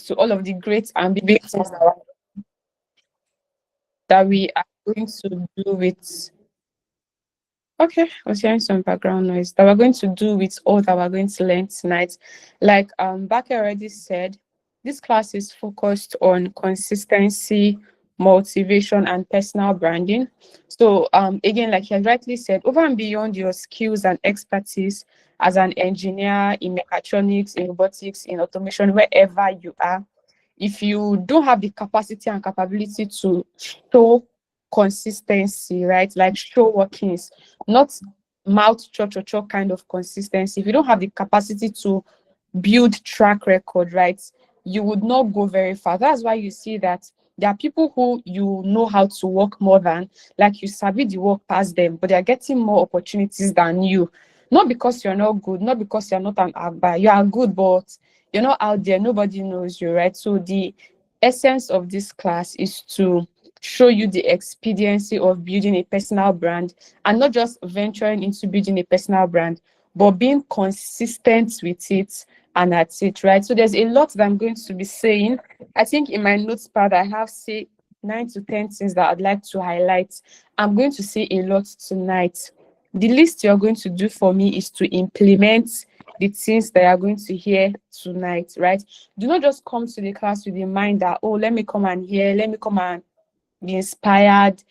to all of the great and big things that we are going to do with. Okay, I was hearing some background noise that we're going to do with all that we're going to learn tonight. Like Baka already said, this class is focused on consistency, motivation, and personal branding. So again, like you rightly said, over and beyond your skills and expertise as an engineer in mechatronics, in robotics, in automation, wherever you are, if you don't have the capacity and capability to show consistency, right? Like show workings, not mouth cho kind of consistency. If you don't have the capacity to build track record, right, you would not go very far. That's why you see that there are people who you know how to work more than, like you sabi the work past them, but they're getting more opportunities than you. Not because you're not good, not because you're not an agba. You are good, but you're not out there. Nobody knows you, right? So the essence of this class is to show you the expediency of building a personal brand, and not just venturing into building a personal brand, but being consistent with it and at it, right? So there's a lot that I'm going to be saying. I think in my notes pad, I have say 9 to 10 things that I'd like to highlight. I'm going to say a lot tonight. The least you're going to do for me is to implement the things that you're going to hear tonight, right? Do not just come to the class with the mind that, oh, let me come and hear, let me come and be inspired.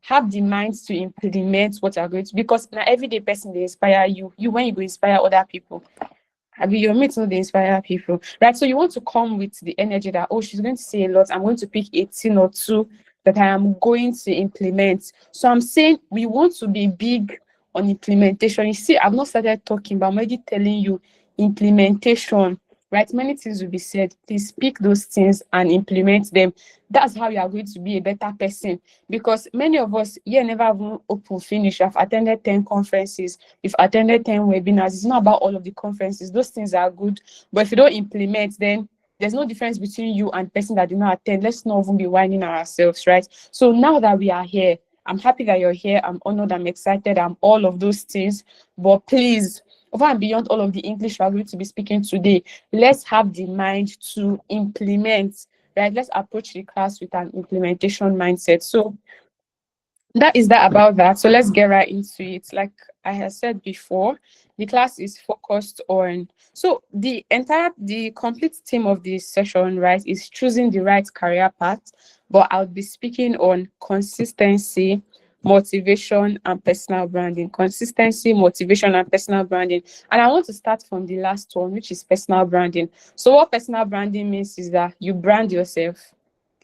Have the mind to implement what you're going to, because now everyday person they inspire you. You when you go inspire other people. I mean, your mates know they inspire people, right? So you want to come with the energy that, oh, she's going to say a lot. I'm going to pick 18 or two that I am going to implement. So I'm saying we want to be big on implementation. You see, I've not started talking, but I'm already telling you implementation, right? Many things will be said. Please pick those things and implement them. That's how you are going to be a better person. Because many of us here never even open finish. I've attended 10 conferences, we've attended 10 webinars. It's not about all of the conferences. Those things are good. But if you don't implement, then there's no difference between you and person that did not attend. Let's not even be whining ourselves, right? So now that we are here, I'm happy that you're here. I'm honored. I'm excited. I'm all of those things. But please, over and beyond all of the English we're going to be speaking today, let's have the mind to implement, right? Let's approach the class with an implementation mindset. So that is that about that. So let's get right into it. Like I had said before, the class is focused on, so the complete theme of this session, right, is choosing the right career path. But I'll be speaking on consistency, motivation, and personal branding. Consistency, motivation, and personal branding. And I want to start from the last one, which is personal branding. So what personal branding means is that you brand yourself.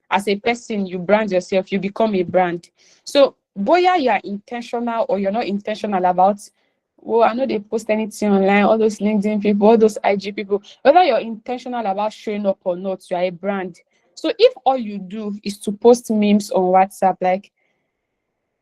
As a person, you brand yourself, you become a brand. So whether you are intentional or you're not intentional about, well, I know they post anything online, all those LinkedIn people, all those IG people, whether you're intentional about showing up or not, you are a brand. So if all you do is to post memes on WhatsApp, like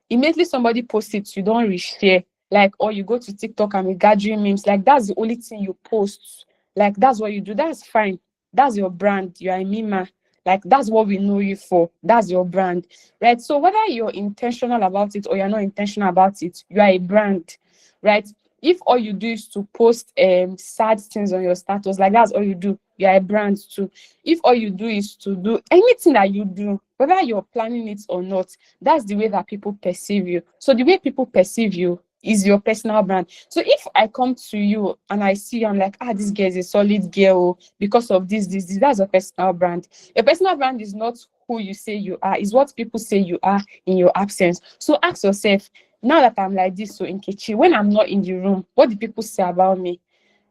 immediately somebody posts it, you don't reshare, like, or you go to TikTok and be gathering memes, like that's the only thing you post, like that's what you do, that's fine, that's your brand, you are a meme, like that's what we know you for, that's your brand, right? So whether you're intentional about it or you're not intentional about it, you are a brand, right? If all you do is to post sad things on your status, like that's all you do, you are a brand too. If all you do is to do anything that you do, whether you're planning it or not, that's the way that people perceive you. So the way people perceive you is your personal brand. So if I come to you and I see you, I'm like, this girl is a solid girl because of this, that's your personal brand. Your personal brand is not who you say you are, is what people say you are in your absence. So ask yourself, now that I'm like this, so in Nkechi, when I'm not in the room, what do people say about me?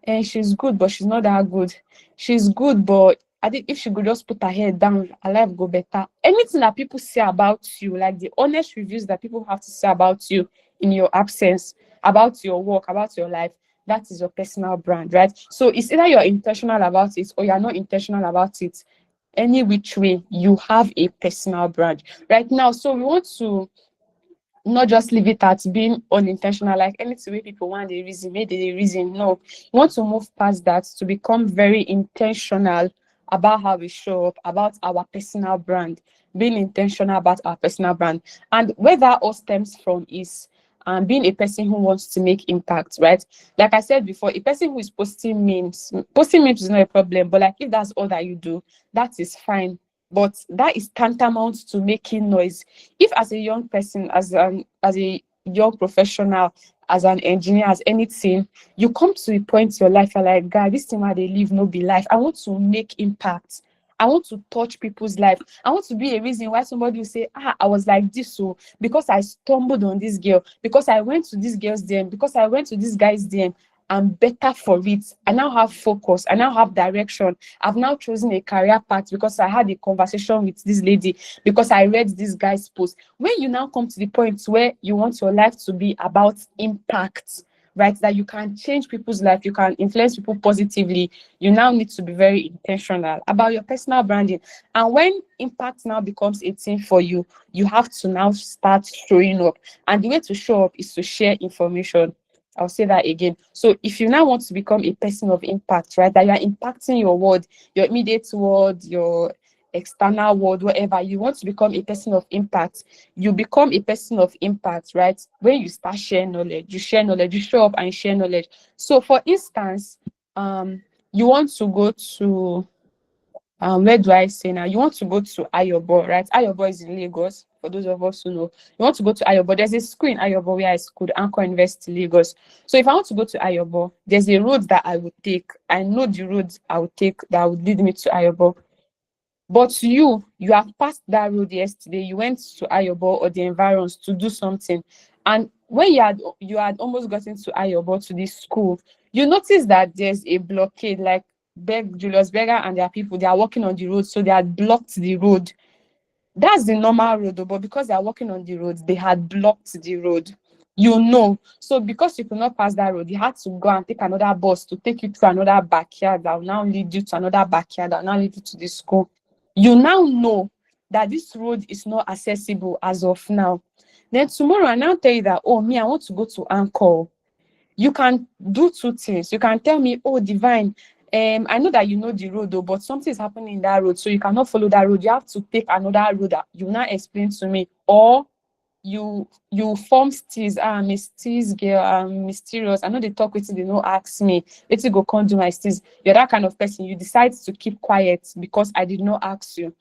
And she's good, but she's not that good. She's good, but I think if she could just put her head down, her life go better. Anything that people say about you, like the honest reviews that people have to say about you in your absence, about your work, about your life, that is your personal brand, right? So it's either you're intentional about it or you're not intentional about it. Any which way, you have a personal brand right now. So we want to not just leave it at being unintentional, like anything way people want the reason, maybe the reason. No, we want to move past that to become very intentional about how we show up, about our personal brand, being intentional about our personal brand. And where that all stems from is being a person who wants to make impact, right? Like I said before, a person who is posting memes is not a problem, but like if that's all that you do, that is fine. But that is tantamount to making noise. If as a young person, as a young professional, as an engineer, as anything, you come to a point in your life, you're like, God, this thing where they live no be life. I want to make impact. I want to touch people's life. I want to be a reason why somebody will say, I was like this, so because I stumbled on this girl, because I went to this girl's DM, because I went to this guy's DM, I'm better for it. I now have focus. I now have direction. I've now chosen a career path because I had a conversation with this lady, because I read this guy's post. When you now come to the point where you want your life to be about impact, right, that you can change people's life, you can influence people positively, you now need to be very intentional about your personal branding. And when impact now becomes a thing for you, you have to now start showing up. And the way to show up is to share information. I'll say that again. So if you now want to become a person of impact, right, that you are impacting your world, your immediate world, your external world, whatever, you want to become a person of impact, you become a person of impact, right? When you start sharing knowledge, you share knowledge, you show up and share knowledge. So for instance, you want to go to where do I say now? You want to go to Ayobo, right? Ayobo is in Lagos. For those of us who know, you want to go to Ayobo. There's a school in Ayobo where I schooled, Anchor University, Lagos. So if I want to go to Ayobo, there's a road that I would take. I know the road I would take that would lead me to Ayobo. But you have passed that road yesterday. You went to Ayobo or the environs to do something, and when you had almost gotten to Ayobo, to this school, you notice that there's a blockade. Like Julius Berger and their people, they are walking on the road, so they had blocked the road. That's the normal road, but because they are walking on the road, they had blocked the road. So because you could not pass that road, you had to go and take another bus to take you to another backyard that will now lead you to another backyard that will now lead you to the school. You now know that this road is not accessible as of now. Then tomorrow I now tell you that, oh, me, I want to go to Anchor. You can do two things. You can tell me, oh, Divine, I know that you know the road, though, but something is happening in that road, so you cannot follow that road. You have to take another road that you now explain to me. Or you form steez. I'm a steez girl, I'm mysterious. I know they talk with you, they no ask me. Let you go come do my steez. You're that kind of person. You decide to keep quiet because I did not ask you.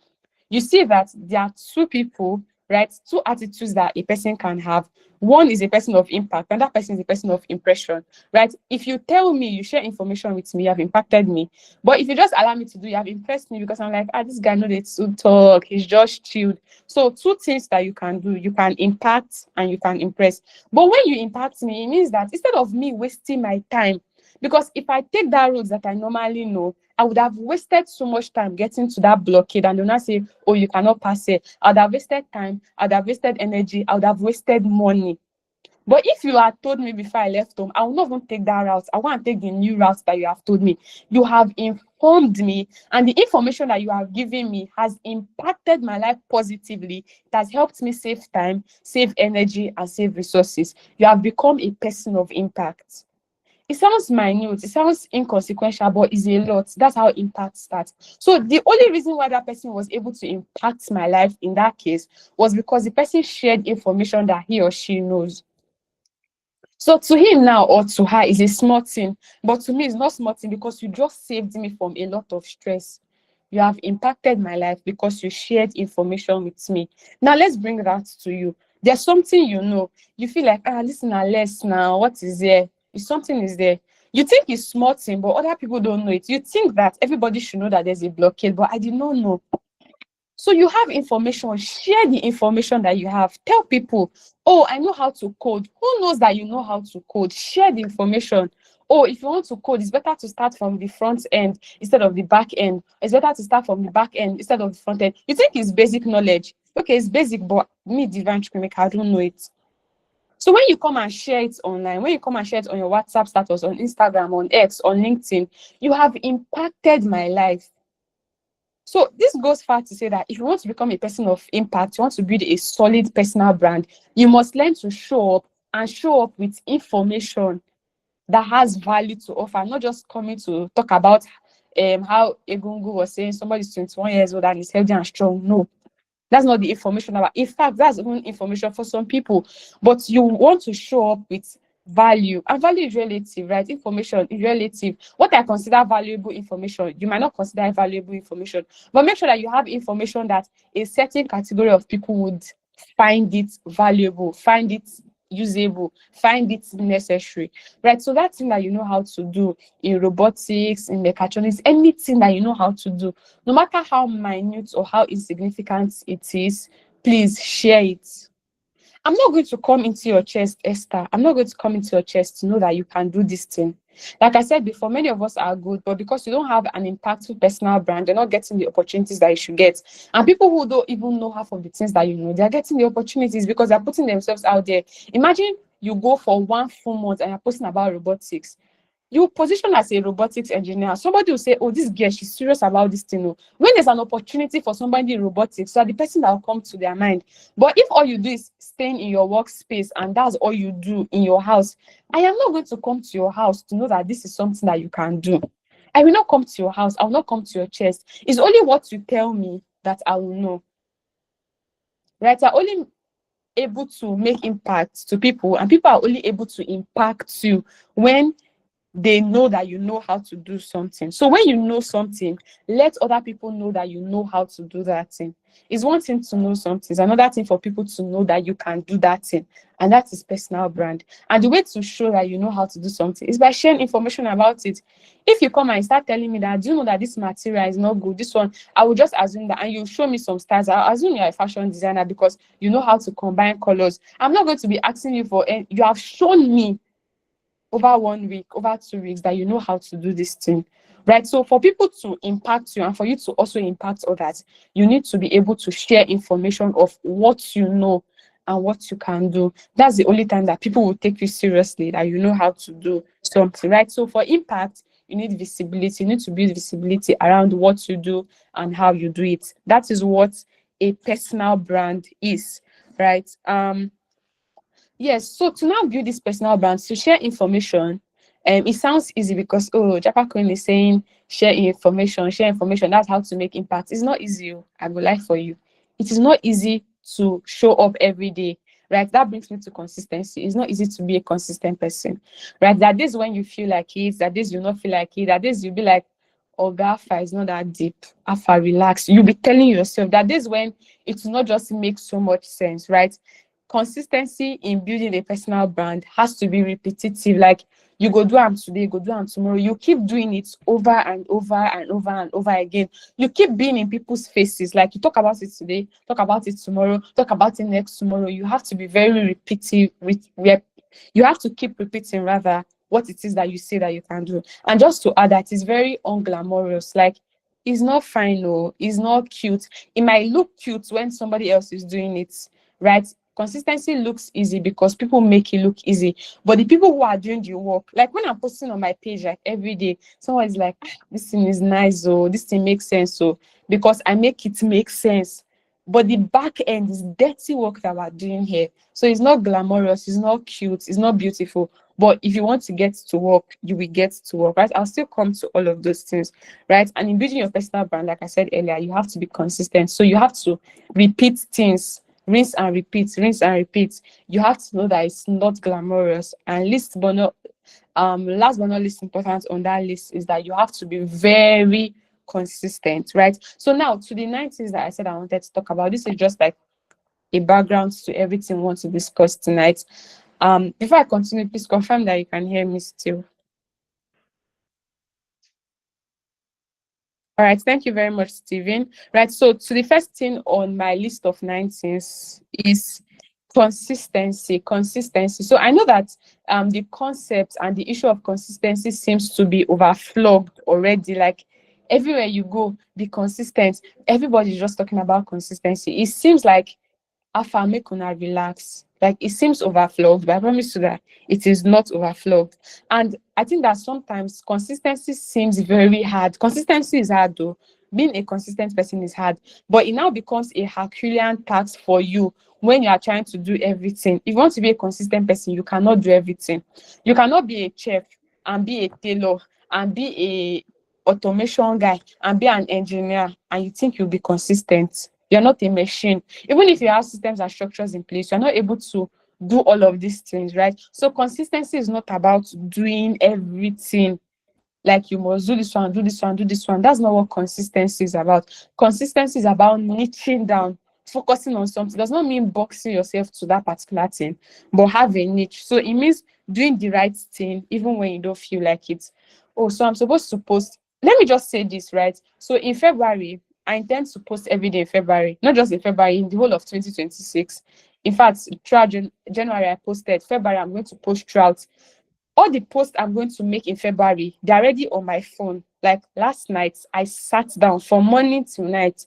You see that there are two people, right? Two attitudes that a person can have. One is a person of impact, and that person is a person of impression, right? If you tell me, you share information with me, you have impacted me. But if you just allow me to do, you have impressed me because I'm like, this guy know they to talk, he's just chilled. So two things that you can do, you can impact and you can impress. But when you impact me, it means that instead of me wasting my time, because if I take that road that I normally know, I would have wasted so much time getting to that blockade, and they'll not say, oh, you cannot pass it. I would have wasted time, I would have wasted energy, I would have wasted money. But if you had told me before I left home, I will not even take that route. I want to take the new route that you have told me. You have informed me, and the information that you have given me has impacted my life positively. It has helped me save time, save energy, and save resources. You have become a person of impact. It sounds minute, it sounds inconsequential, but it's a lot. That's how impact starts. So the only reason why that person was able to impact my life in that case was because the person shared information that he or she knows. So to him now or to her is a small thing, but to me it's not small thing because you just saved me from a lot of stress. You have impacted my life because you shared information with me. Now let's bring that to you. There's something you know. You feel like, listen, less now. What is there? If something is there, you think it's small thing, but other people don't know it. You think that everybody should know that there's a blockade, but I did not know. So you have information, share the information that you have. Tell people, oh, I know how to code. Who knows that you know how to code? Share the information. Oh, if you want to code, it's better to start from the front end instead of the back end. It's better to start from the back end instead of the front end. You think it's basic knowledge. Okay, it's basic, but me, Divine Chimik, I don't know it. So when you come and share it online, when you come and share it on your WhatsApp status, on Instagram, on X, on LinkedIn, you have impacted my life. So this goes far to say that if you want to become a person of impact, you want to build a solid personal brand, you must learn to show up and show up with information that has value to offer, not just coming to talk about how Egungu was saying somebody's 21 years old and is healthy and strong. No. That's not the information about. In fact, that's even information for some people. But you want to show up with value, and value is relative, right? Information is relative. What I consider valuable information, you might not consider valuable information. But make sure that you have information that a certain category of people would find it valuable, find it usable, find it necessary, right? So that thing that you know how to do in robotics, in mechatronics, anything that you know how to do, no matter how minute or how insignificant it is, please share it. I'm not going to come into your chest, Esther. I'm not going to come into your chest to know that you can do this thing. Like I said before, many of us are good, but because you don't have an impactful personal brand, you're not getting the opportunities that you should get. And people who don't even know half of the things that you know, they're getting the opportunities because they're putting themselves out there. Imagine you go for 1 full month and you're posting about robotics. You position as a robotics engineer, somebody will say, oh, this girl, she's serious about this thing. Oh. When there's an opportunity for somebody in robotics, so the person that will come to their mind. But if all you do is staying in your workspace and that's all you do in your house, I am not going to come to your house to know that this is something that you can do. I will not come to your house. I will not come to your chest. It's only what you tell me that I will know. Right? I'm only able to make impact to people, and people are only able to impact you when they know that you know how to do something. So when you know something, let other people know that you know how to do that thing. It's one thing to know something, it's another thing for people to know that you can do that thing. And that is personal brand. And the way to show that you know how to do something is by sharing information about it. If you come and start telling me that, do you know that this material is not good, this one, I will just assume that, and you show me some styles, I'll assume you're a fashion designer because you know how to combine colors. I'm not going to be asking you for, you have shown me over 1 week, over 2 weeks, that you know how to do this thing, right? So for people to impact you and for you to also impact others, you need to be able to share information of what you know and what you can do. That's the only time that people will take you seriously, that you know how to do something, right? So for impact, you need visibility. You need to build visibility around what you do and how you do it. That is what a personal brand is, right? Yes, so to now build this personal brand, to share information, it sounds easy because, oh, Japa Queen is saying share information, that's how to make impact. It's not easy, oh, I go lie for you. It is not easy to show up every day, right? That brings me to consistency. It's not easy to be a consistent person, right? That days when you feel like it, that days you not feel like it, that days you'll be like, oh, Gafa is not that deep. Afa, relax. You'll be telling yourself that days when it will not just make so much sense, right? Consistency in building a personal brand has to be repetitive. Like, you go do them today, go do them tomorrow. You keep doing it over and over and over and over again. You keep being in people's faces. Like, you talk about it today, talk about it tomorrow, talk about it next tomorrow. You have to be very repetitive. You have to keep repeating rather what it is that you say that you can do. And just to add, that it's very unglamorous. Like, it's not fine, no, it's not cute. It might look cute when somebody else is doing it, right? Consistency looks easy because people make it look easy, but the people who are doing the work, like when I'm posting on my page, like every day, someone is like, "Ah, this thing is nice, oh, this thing makes sense," so because I make it make sense. But the back end is dirty work that we're doing here. So it's not glamorous, it's not cute, it's not beautiful. But if you want to get to work, you will get to work, right? I'll still come to all of those things, right? And in building your personal brand, like I said earlier, you have to be consistent. So you have to repeat things, rinse and repeat, rinse and repeat. You have to know that it's not glamorous. And last but not least important on that list is that you have to be very consistent, right? So now to the 90s that I said I wanted to talk about, this is just like a background to everything we want to discuss tonight. Before I continue, please confirm that you can hear me still. All right, thank you very much, Stephen. Right, so to the first thing on my list of 19s is consistency. Consistency. So I know that the concept and the issue of consistency seems to be overflowed already. Like, everywhere you go, be consistent. Everybody's just talking about consistency. It seems like Alpha, make una relax. Like, it seems overflowed, but I promise you that it is not overflowed. And I think that sometimes consistency seems very hard. Consistency is hard though. Being a consistent person is hard, but it now becomes a Herculean task for you when you are trying to do everything. If you want to be a consistent person, you cannot do everything. You cannot be a chef and be a tailor and be a automation guy and be an engineer and you think you'll be consistent. You're not a machine. Even if you have systems and structures in place, you're not able to do all of these things, right? So consistency is not about doing everything. Like you must do this one, do this one, do this one. That's not what consistency is about. Consistency is about niching down, focusing on something. It does not mean boxing yourself to that particular thing, but have a niche. So it means doing the right thing even when you don't feel like it. Oh, so I'm supposed to post. Let me just say this, right? So in February, I intend to post every day in February, not just in February, in the whole of 2026. In fact, throughout January, I posted. February, I'm going to post throughout. All the posts I'm going to make in February, they're already on my phone. Like last night, I sat down from morning till night.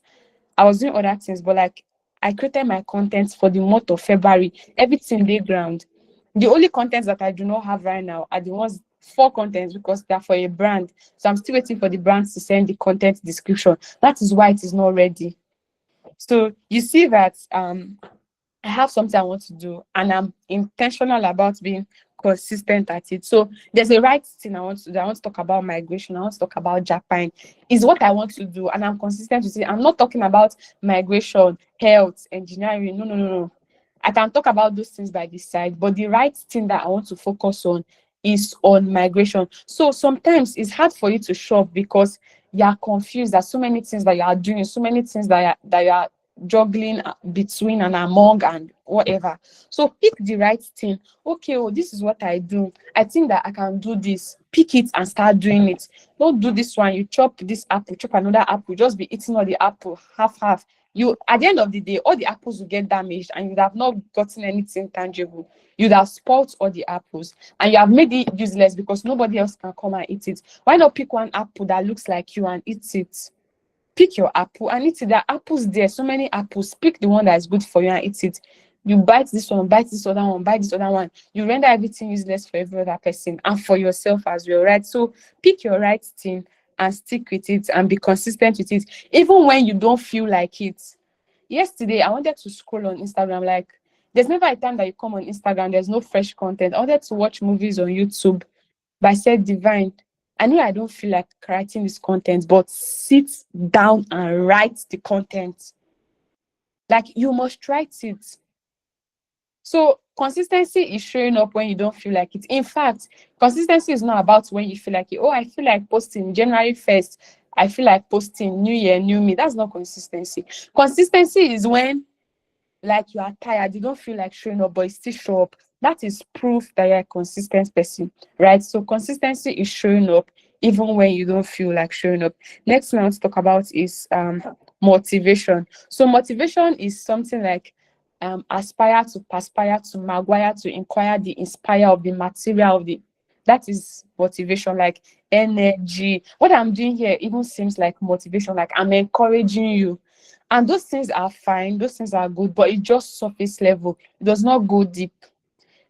I was doing other things, but like I created my content for the month of February. Everything they ground. The only contents that I do not have right now are the ones four contents because they're for a brand. So I'm still waiting for the brands to send the content description. That is why it is not ready. So you see that I have something I want to do and I'm intentional about being consistent at it. So there's a right thing I want to do. I want to talk about migration. I want to talk about Japan. Is what I want to do and I'm consistent with it. I'm not talking about migration, health, engineering. No, no, no, no. I can talk about those things by the side, but the right thing that I want to focus on is on migration. So sometimes it's hard for you to show up because you are confused. There's so many things that you are doing, so many things that you are juggling between and among and whatever. So pick the right thing. Okay, oh, this is what I do. I think that I can do this. Pick it and start doing it. Don't do this one. You chop this apple, chop another apple. Just be eating all the apple half half. You at the end of the day, all the apples will get damaged and you'd have not gotten anything tangible. You'd have spoiled all the apples and you have made it useless because nobody else can come and eat it. Why not pick one apple that looks like you and eat it? Pick your apple and eat it. There are apples there, so many apples. Pick the one that is good for you and eat it. You bite this one, bite this other one, bite this other one. You render everything useless for every other person and for yourself as well, right? So pick your right thing and stick with it and be consistent with it, even when you don't feel like it. Yesterday, I wanted to scroll on Instagram. Like, there's never a time that you come on Instagram, there's no fresh content. I wanted to watch movies on YouTube, but I said, Divine, I know I don't feel like writing this content, but sit down and write the content. Like, you must write it. So consistency is showing up when you don't feel like it. In fact, consistency is not about when you feel like it. Oh, I feel like posting January 1st. I feel like posting New Year, New Me. That's not consistency. Consistency is when like you are tired, you don't feel like showing up, but you still show up. That is proof that you're a consistent person, right? So consistency is showing up even when you don't feel like showing up. Next thing I want to talk about is motivation. So motivation is something like aspire to perspire to maguire to inquire the inspire of the material of the, that is motivation, like energy. What I'm doing here even seems like motivation, like I'm encouraging you, and those things are fine, those things are good, but it's just surface level. It does not go deep.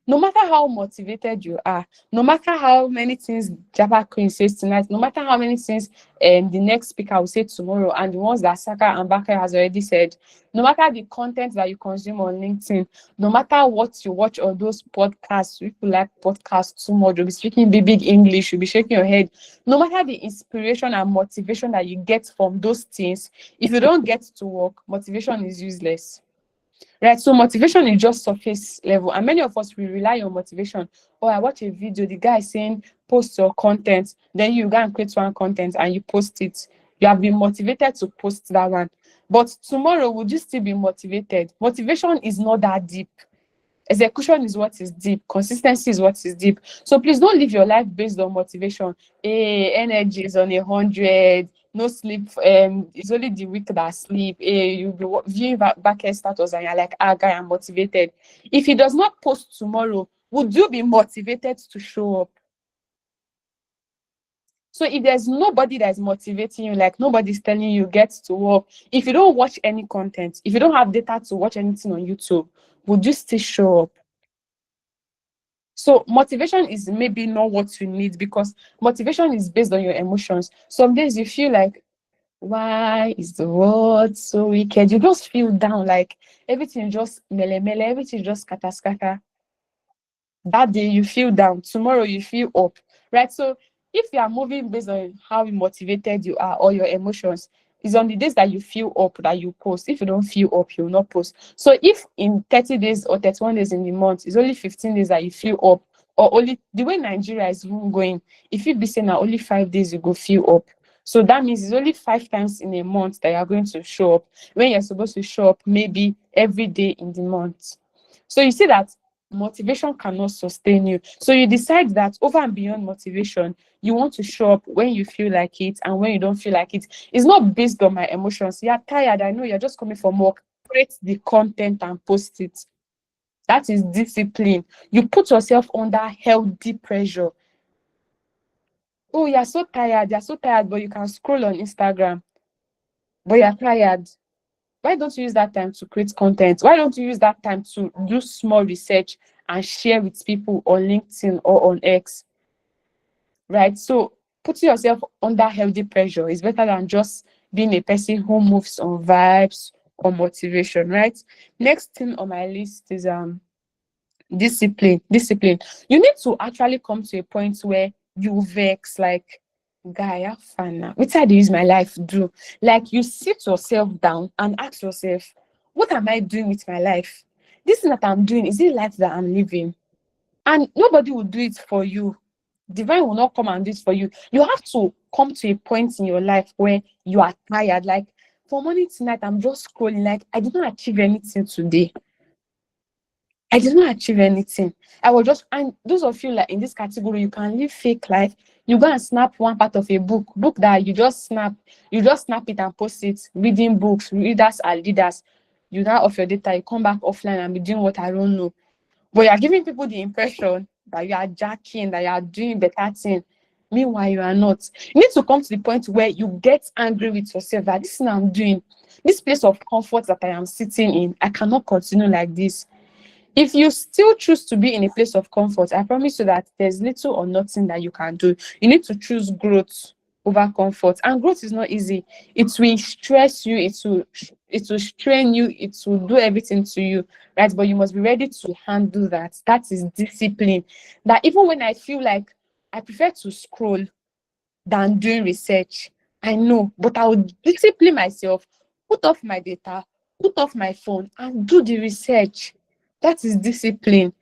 No matter how motivated you are, no matter how many things Jabba Queen says tonight, no matter how many things the next speaker will say tomorrow, and the ones that Saka and Baka has already said, no matter the content that you consume on LinkedIn, no matter what you watch on those podcasts, people like podcasts too much, you'll be speaking big English, you'll be shaking your head. No matter the inspiration and motivation that you get from those things, if you don't get to work, motivation is useless. Right, so motivation is just surface level, and many of us we rely on motivation. Oh, I watch a video, the guy saying post your content, then you go and create one content and you post it. You have been motivated to post that one, but tomorrow would you still be motivated? Motivation is not that deep. Execution is what is deep. Consistency is what is deep. So please don't live your life based on motivation. Hey, energy is on 100. No sleep. It's only the weak that sleep. Hey, you'll be viewing back end status and you're like, ah, guy, I'm motivated. If he does not post tomorrow, would you be motivated to show up? So if there's nobody that's motivating you, like nobody's telling you get to work, if you don't watch any content, if you don't have data to watch anything on YouTube, would you still show up? So motivation is maybe not what you need because motivation is based on your emotions. Some days you feel like, why is the world so wicked? You just feel down, like everything just mele mele, everything just scatter scatter. That day you feel down, tomorrow you feel up, right? So if you are moving based on how motivated you are or your emotions, It's on the days that you feel up that you post. If you don't feel up, you will not post. So if in 30 days or 31 days in the month, it's only 15 days that you feel up, or only the way Nigeria is even going, if you be saying that only 5 days you go feel up. So that means it's only 5 times in a month that you're going to show up when you're supposed to show up maybe every day in the month. So you see that motivation cannot sustain you. So you decide that over and beyond motivation, you want to show up when you feel like it and when you don't feel like it. It's not based on my emotions. You're tired. I know you're just coming from work. Create the content and post it. That is discipline. You put yourself under healthy pressure. Oh, you're so tired, but you can scroll on Instagram, but you're tired. Why don't you use that time to create content? Why don't you use that time to do small research and share with people on LinkedIn or on X? Right? So putting yourself under healthy pressure is better than just being a person who moves on vibes or motivation, right? Next thing on my list is discipline. You need to actually come to a point where you vex, like, guy, have fun now. What I do use my life do? Like, you sit yourself down and ask yourself, what am I doing with my life? This thing that I'm doing, is it life that I'm living? And nobody will do it for you. Divine will not come and do it for you. You have to come to a point in your life where you are tired. Like, for morning to night, I'm just scrolling. Like, I did not achieve anything today. I did not achieve anything. I was just, and those of you like in this category, you can live fake life. You go and snap one part of a book that you just snap it and post it, reading books, readers are leaders. You now off your data, you come back offline and be doing what I don't know. But you're giving people the impression that you are jacking, that you are doing better thing. Meanwhile, you are not. You need to come to the point where you get angry with yourself that this thing I'm doing, this place of comfort that I am sitting in, I cannot continue like this. If you still choose to be in a place of comfort, I promise you that there's little or nothing that you can do. You need to choose growth over comfort. And growth is not easy. It will stress you, it will strain you, it will do everything to you, right? But you must be ready to handle that. That is discipline. That even when I feel like I prefer to scroll than doing research. I know, but I would discipline myself, put off my data, put off my phone, and do the research. That is discipline.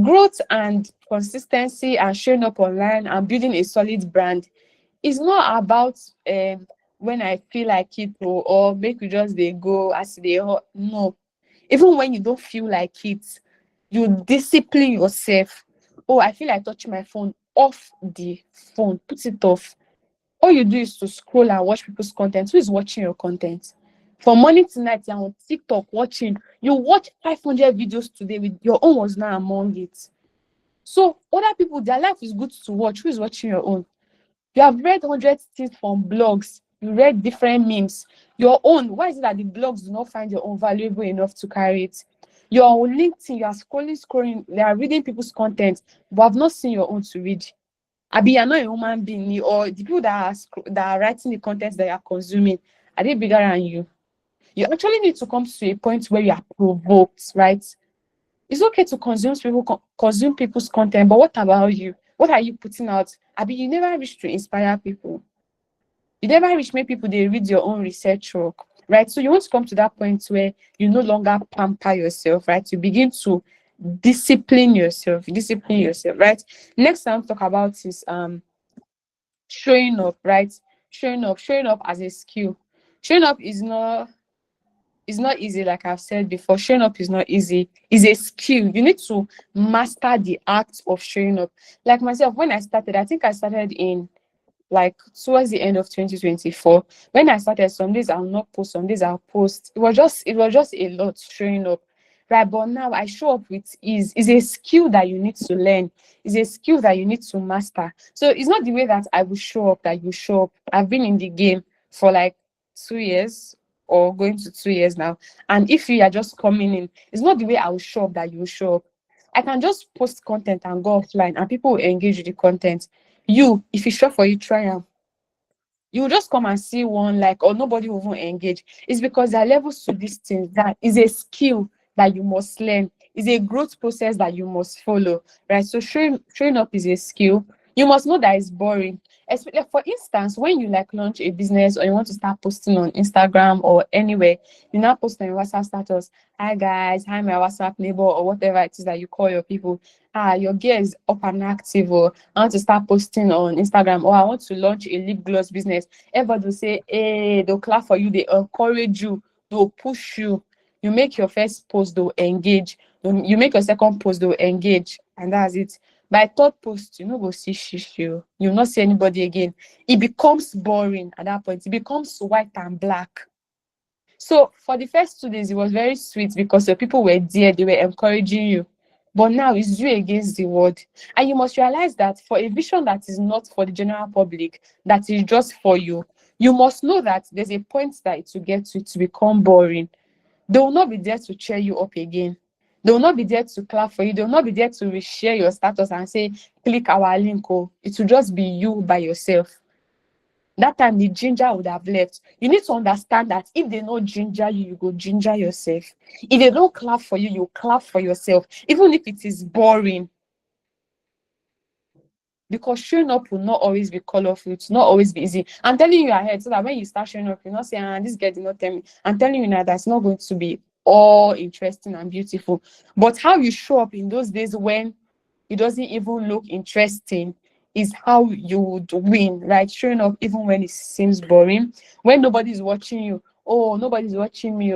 Growth and consistency and showing up online and building a solid brand is not about when I feel like it, or make you just they go as they no. Even when you don't feel like it, you discipline yourself. Oh, I feel like touching my phone, off the phone, put it off. All you do is to scroll and watch people's content. Who is watching your content? From morning to night, you're on TikTok watching. You watch 500 videos today, with your own was not among it. So other people, their life is good to watch. Who is watching your own? You have read 100 things from blogs. You read different memes. Your own, why is it that the blogs do not find your own valuable enough to carry it? You're on LinkedIn, you are scrolling, they are reading people's content, but have not seen your own to read. Abi, you're not a human being, or the people that are writing the content that you're consuming, are they bigger than you? You actually need to come to a point where you are provoked, right? It's okay to consume people's content, but what about you? What are you putting out? Abi, you never reach to inspire people. You never reach make people they read your own research work, right? So you want to come to that point where you no longer pamper yourself, right? You begin to discipline yourself, right? Next time talk about is showing up, right? Showing up as a skill. Showing up is not easy, like I've said before. Showing up is not easy. It's a skill. You need to master the act of showing up. Like myself, when I started, I think I started in like towards the end of 2024. When I started, some days I'll not post, some days I'll post. It was just a lot showing up, right? But now I show up with ease. It's a skill that you need to learn. It's a skill that you need to master. So it's not the way that I will show up that you show up. I've been in the game for like 2 years, or going to 2 years now, and if you are just coming in, it's not the way I will show up that you show up. I can just post content and go offline and people will engage with the content. You, if it's sure for you, try them. You will just come and see one like, or nobody will even engage. It's because there are levels to these things. That is a skill that you must learn. It's a growth process that you must follow, right? So showing up is a skill. You must know that it's boring. Especially for instance, when you like launch a business or you want to start posting on Instagram or anywhere, you now post on your WhatsApp status, hi guys, hi my WhatsApp neighbor, or whatever it is that you call your people. Your gear is up and active, or I want to start posting on Instagram, or I want to launch a lip gloss business. Everybody will say, hey, they'll clap for you, they encourage you, they'll push you. You make your first post, they'll engage. You make your second post, they'll engage, and that's it. By third post, you know, go see shishi. You'll not see anybody again. It becomes boring at that point. It becomes white and black. So for the first 2 days, it was very sweet because the people were there, they were encouraging you. But now it's you against the world. And you must realize that for a vision that is not for the general public, that is just for you, you must know that there's a point that it will get to become boring. They will not be there to cheer you up again. They will not be there to clap for you. They will not be there to reshare your status and say, click our link. Oh, it will just be you by yourself. That time the ginger would have left. You need to understand that if they don't ginger you, you go ginger yourself. If they don't clap for you, you clap for yourself, even if it is boring. Because showing up will not always be colorful, it's not always be easy. I'm telling you ahead so that when you start showing up, you're not saying, this girl did not tell me. I'm telling you now that's not going to be all interesting and beautiful. But how you show up in those days when it doesn't even look interesting is how you would win, right? Showing up even when it seems boring, when nobody's watching you. Oh, nobody's watching me,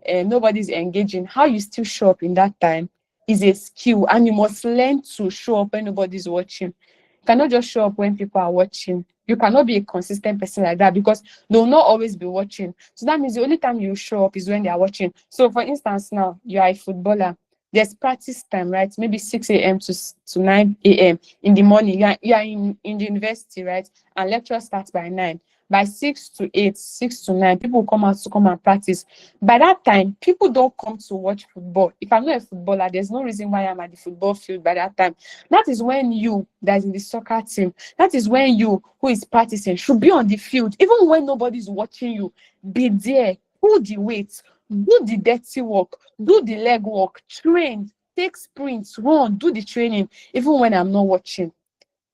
and nobody's engaging. How you still show up in that time is a skill, and you must learn to show up when nobody's watching. You cannot just show up when people are watching. You cannot be a consistent person like that because they'll not always be watching. So that means the only time you show up is when they are watching. So for instance, now you are a footballer, there's practice time, right? Maybe 6 a.m. to 9 a.m. in the morning. You are in the university, right? And lecture starts by 9. By 6 to 8, 6 to 9, people come out to come and practice. By that time, people don't come to watch football. If I'm not a footballer, there's no reason why I'm at the football field by that time. That is when you, that's in the soccer team, that is when you, who is practicing, should be on the field. Even when nobody's watching you, be there, pull the weight, do the dirty work, do the leg work, train, take sprints, run, do the training, even when I'm not watching.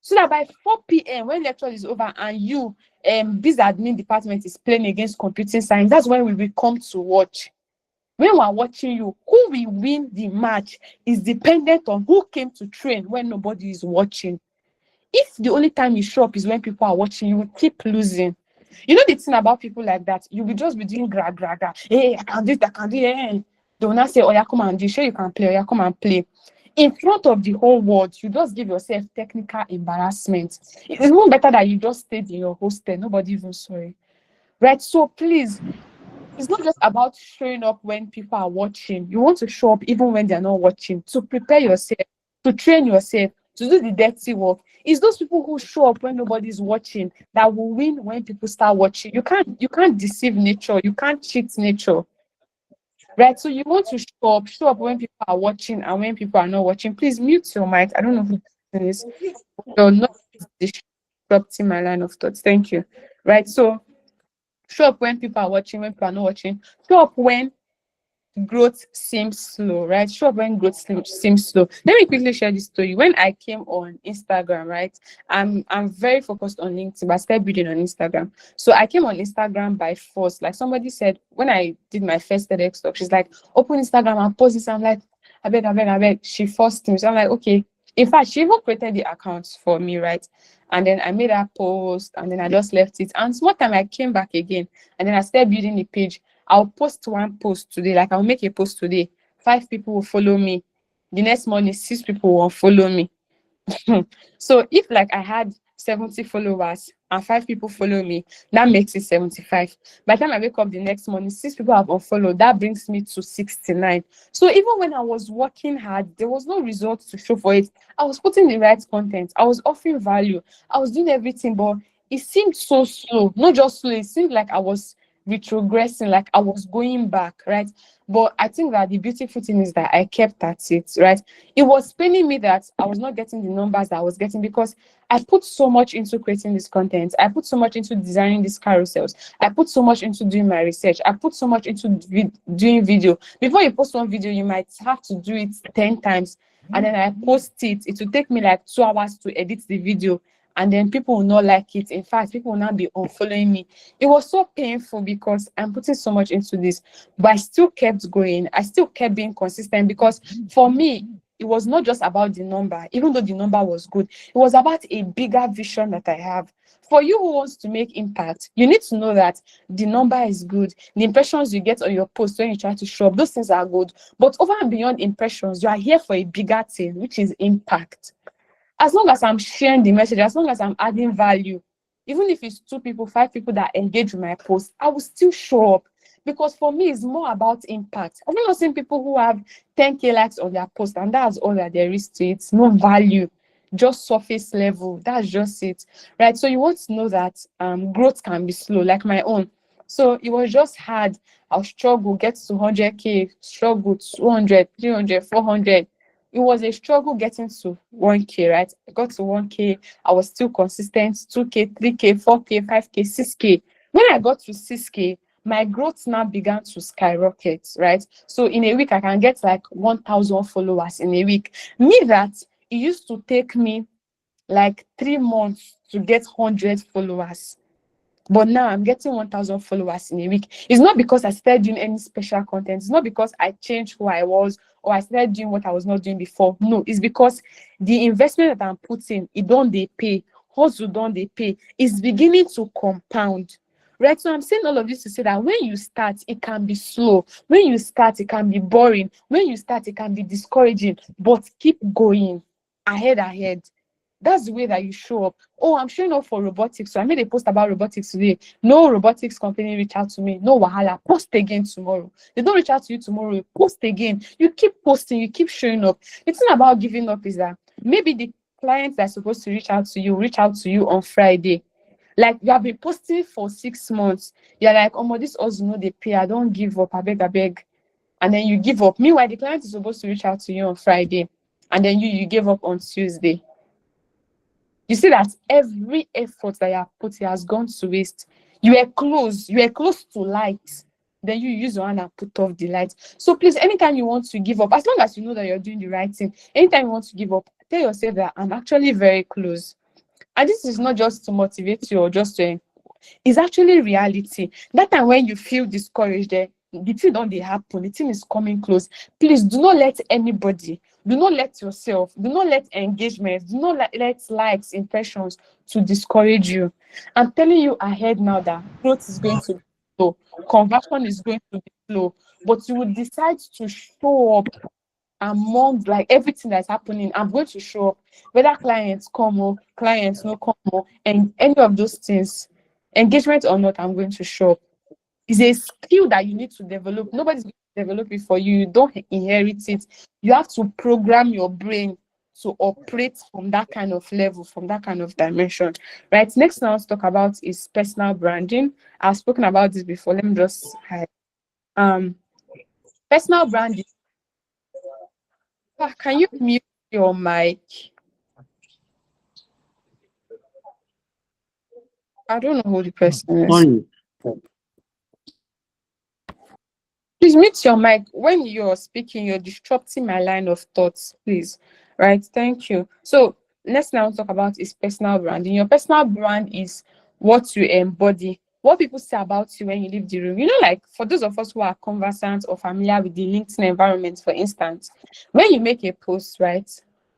So that by 4 p.m., when lecture is over and you, this admin department is playing against computing science, that's when we will come to watch. When we're watching you, who will win the match is dependent on who came to train when nobody is watching. If the only time you show up is when people are watching, you will keep losing. You know the thing about people like that, you will just be doing gra. Hey, I can do it, I can do it. They will not say, oh yeah, come and do, sure you can play, oh yeah, come and play. In front of the whole world, you just give yourself technical embarrassment. It's even better that you just stayed in your hostel, nobody even saw it. Right? So please, it's not just about showing up when people are watching. You want to show up even when they're not watching, to prepare yourself, to train yourself, to do the dirty work. It's those people who show up when nobody's watching that will win when people start watching. You can't deceive nature, you can't cheat nature. Right? So you want to show up when people are watching and when people are not watching. Please mute your mic. I don't know who this is. You're not disrupting my line of thoughts. Thank you. Right. So show up when people are watching, when people are not watching. Show up when growth seems slow, right? Show up when growth seems slow. Let me quickly share this story. When I came on Instagram, right? I'm very focused on LinkedIn, but I started building on Instagram. So I came on Instagram by force. Like somebody said, when I did my first TEDx talk, she's like, open Instagram and post this. I'm like, I beg. She forced me. So I'm like, okay. In fact, she even created the accounts for me, right? And then I made a post and then I just left it. And small time I came back again and then I started building the page. I'll post one post today, like I'll make a post today. 5 people will follow me. The next morning, 6 people will follow me. So if like I had 70 followers and 5 people follow me, that makes it 75. By the time I wake up the next morning, 6 people have unfollowed. That brings me to 69. So even when I was working hard, there was no results to show for it. I was putting the right content. I was offering value. I was doing everything, but it seemed so slow. Not just slow, it seemed like I was retrogressing, like I was going back, right? But I think that the beautiful thing is that I kept at it, right? It was paining me that I was not getting the numbers that I was getting because I put so much into creating this content. I put so much into designing these carousels. I put so much into doing my research. I put so much into doing video. Before you post one video, you might have to do it 10 times. And then I post it. It will take me like 2 hours to edit the video. and then people will not like it. In fact, people will not be unfollowing me. It was so painful because I'm putting so much into this, but I still kept going. I still kept being consistent because for me, it was not just about the number, even though the number was good. It was about a bigger vision that I have. For you who wants to make impact, you need to know that the number is good. The impressions you get on your post when you try to show up, those things are good. But over and beyond impressions, you are here for a bigger thing, which is impact. As long as I'm sharing the message, as long as I'm adding value, even if it's 2 people, 5 people that engage with my post, I will still show up. Because for me, it's more about impact. I've not seen people who have 10K likes on their post, and that's all that there is to it. No value, just surface level. That's just it. Right. So you want to know that growth can be slow, like my own. So it was just hard. I'll struggle, get to 100K, struggle 200, 300, 400. It was a struggle getting to 1K, right? I got to 1K. I was still consistent, 2K, 3K, 4K, 5K, 6K. When I got to 6K, my growth now began to skyrocket, right? So in a week, I can get like 1,000 followers in a week. Me that it used to take me like 3 months to get 100 followers. But now I'm getting 1,000 followers in a week. It's not because I started doing any special content. It's not because I changed who I was or I started doing what I was not doing before. No, it's because the investment that I'm putting, it don't they pay. Hustle don't they pay. It's beginning to compound. Right. So I'm saying all of this to say that when you start, it can be slow. When you start, it can be boring. When you start, it can be discouraging. But keep going. Ahead. That's the way that you show up. Oh, I'm showing up for robotics. So I made a post about robotics today. No robotics company reach out to me. No wahala. Post again tomorrow. They don't reach out to you tomorrow. You post again. You keep posting. You keep showing up. It's not about giving up. Is that maybe the clients that are supposed to reach out to you on Friday. Like you have been posting for 6 months. You're like, oh, this also know they pay. I don't give up. I beg. And then you give up. Meanwhile, the client is supposed to reach out to you on Friday. And then you gave up on Tuesday. You see that every effort that you have put here has gone to waste. You were close to light. Then you use your hand and put off the light. So please, anytime you want to give up, as long as you know that you're doing the right thing, anytime you want to give up, tell yourself that I'm actually very close. And this is not just to motivate you or just to, it's actually reality. That time when you feel discouraged, the thing don't they happen, the thing is coming close. Please do not let anybody, do not let yourself, do not let engagement, do not let likes, impressions to discourage you. I'm telling you ahead now that growth is going to be slow, conversion is going to be slow, but you will decide to show up among like everything that's happening. I'm going to show up, whether clients come or clients no come or, and any of those things, engagement or not, I'm going to show up. It's a skill that you need to develop. Nobody's going to develop it for you. You don't inherit it. You have to program your brain to operate from that kind of level, from that kind of dimension. Right. Next thing I want to talk about is personal branding. I've spoken about this before. Let me just hide. Um Personal branding. Can you mute your mic? I don't know who the person is. Sorry. Please mute your mic. When you're speaking, you're disrupting my line of thoughts, please. Right, thank you. So next thing I want to talk about is personal branding. Your personal brand is what you embody, what people say about you when you leave the room. You know, like for those of us who are conversant or familiar with the LinkedIn environment, for instance, when you make a post, right,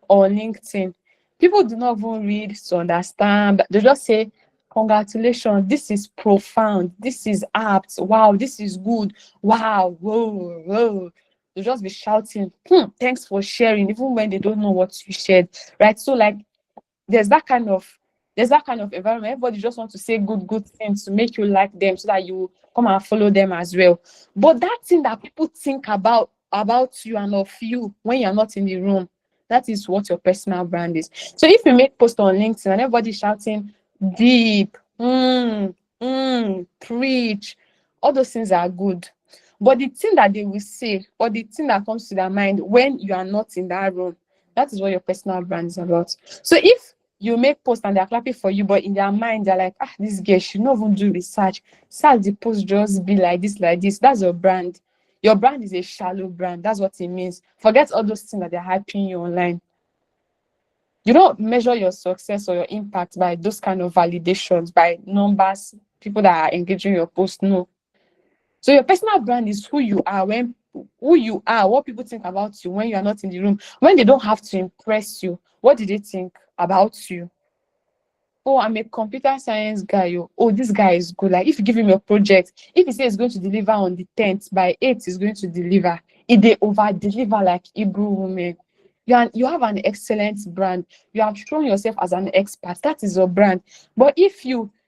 on LinkedIn, people do not even read to understand. They just say, congratulations, this is profound, this is apt, wow, this is good, wow, whoa. They'll just be shouting, thanks for sharing, even when they don't know what you shared, right? So like there's that kind of environment. Everybody just wants to say good things to make you like them so that you come and follow them as well. But that thing that people think about you and of you when you're not in the room, that is what your personal brand is. So if you make post on LinkedIn and everybody shouting deep, preach, all those things are good. But the thing that they will say or the thing that comes to their mind when you are not in that room, that is what your personal brand is about. So if you make posts and they're clapping for you, but in their mind they're like, this girl should not even do research. Start the post just be like this. That's your brand. Your brand is a shallow brand. That's what it means. Forget all those things that they're hyping you online. You don't measure your success or your impact by those kind of validations, by numbers, people that are engaging your post. No. So your personal brand is who you are, what people think about you when you are not in the room, when they don't have to impress you. What did they think about you? Oh, I'm a computer science guy. Oh, this guy is good. Like if you give him a project, if he says he's going to deliver on the 10th, by 8th he's going to deliver. If they over deliver like Hebrew women, you have an excellent brand. You have shown yourself as an expert. That is your brand. But if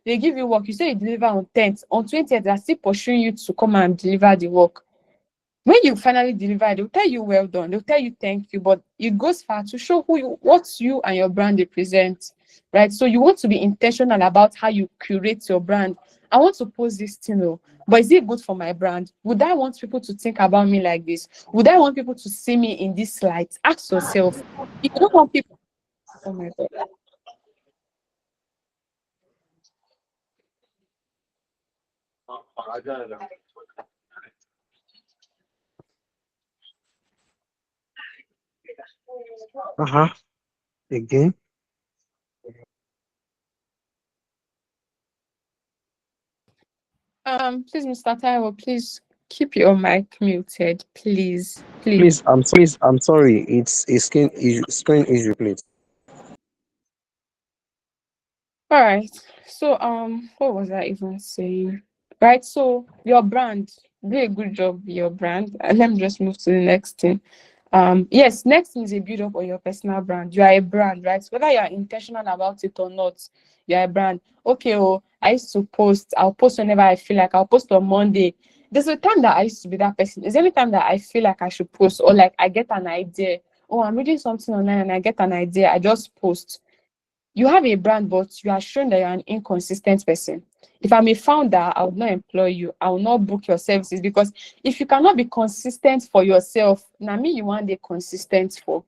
they give you work, you say you deliver on 10th, on 20th, they're still pursuing you to come and deliver the work. When you finally deliver, they'll tell you well done, they'll tell you thank you, but it goes far to show what you and your brand represent, right? So you want to be intentional about how you curate your brand. I want to post this thing, but is it good for my brand? Would I want people to think about me like this? Would I want people to see me in this light? Ask yourself. If you don't want people, oh my god. Uh-huh. Again. Please, Mr. Taiwo, please keep your mic muted, please, please. Please, I'm sorry. It's a screen issue, please. All right. So, what was I even saying? Right. So, your brand, do a good job with your brand. And let me just move to the next thing. Yes, next thing is a build up on your personal brand. You are a brand, right? Whether you are intentional about it or not, you are a brand. Okay, I used to post. I'll post whenever I feel like. I'll post on Monday. There's a time that I used to be that person. Is any time that I feel like I should post or like I get an idea. Oh, I'm reading something online and I get an idea. I just post. You have a brand, but you are showing that you're an inconsistent person. If I'm a founder, I would not employ you. I will not book your services because if you cannot be consistent for yourself, now me you want the consistent for.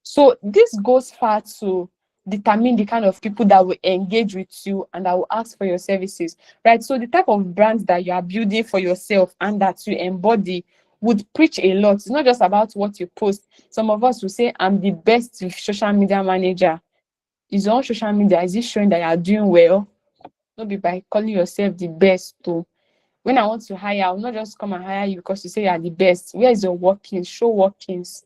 So this goes far to determine the kind of people that will engage with you and that will ask for your services, right? So the type of brands that you are building for yourself and that you embody would preach a lot. It's not just about what you post. Some of us will say, I'm the best social media manager. Is on social media, is it showing that you are doing well? Not be by calling yourself the best too. When I want to hire, I'll not just come and hire you because you say you are the best. Where is your workings? Show workings.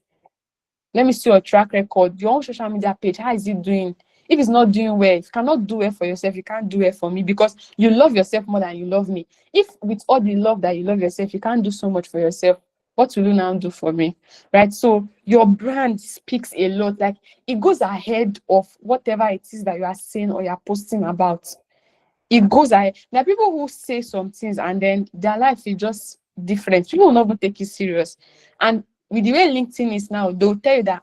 Let me see your track record. Your own social media page, how is it doing? If it's not doing well, if you cannot do it for yourself, you can't do it for me because you love yourself more than you love me. If with all the love that you love yourself, you can't do so much for yourself, what will you now do for me? Right? So your brand speaks a lot. Like it goes ahead of whatever it is that you are saying or you're posting about. It goes ahead. There are people who say some things and then their life is just different. People will not even take it serious. And with the way LinkedIn is now, they'll tell you that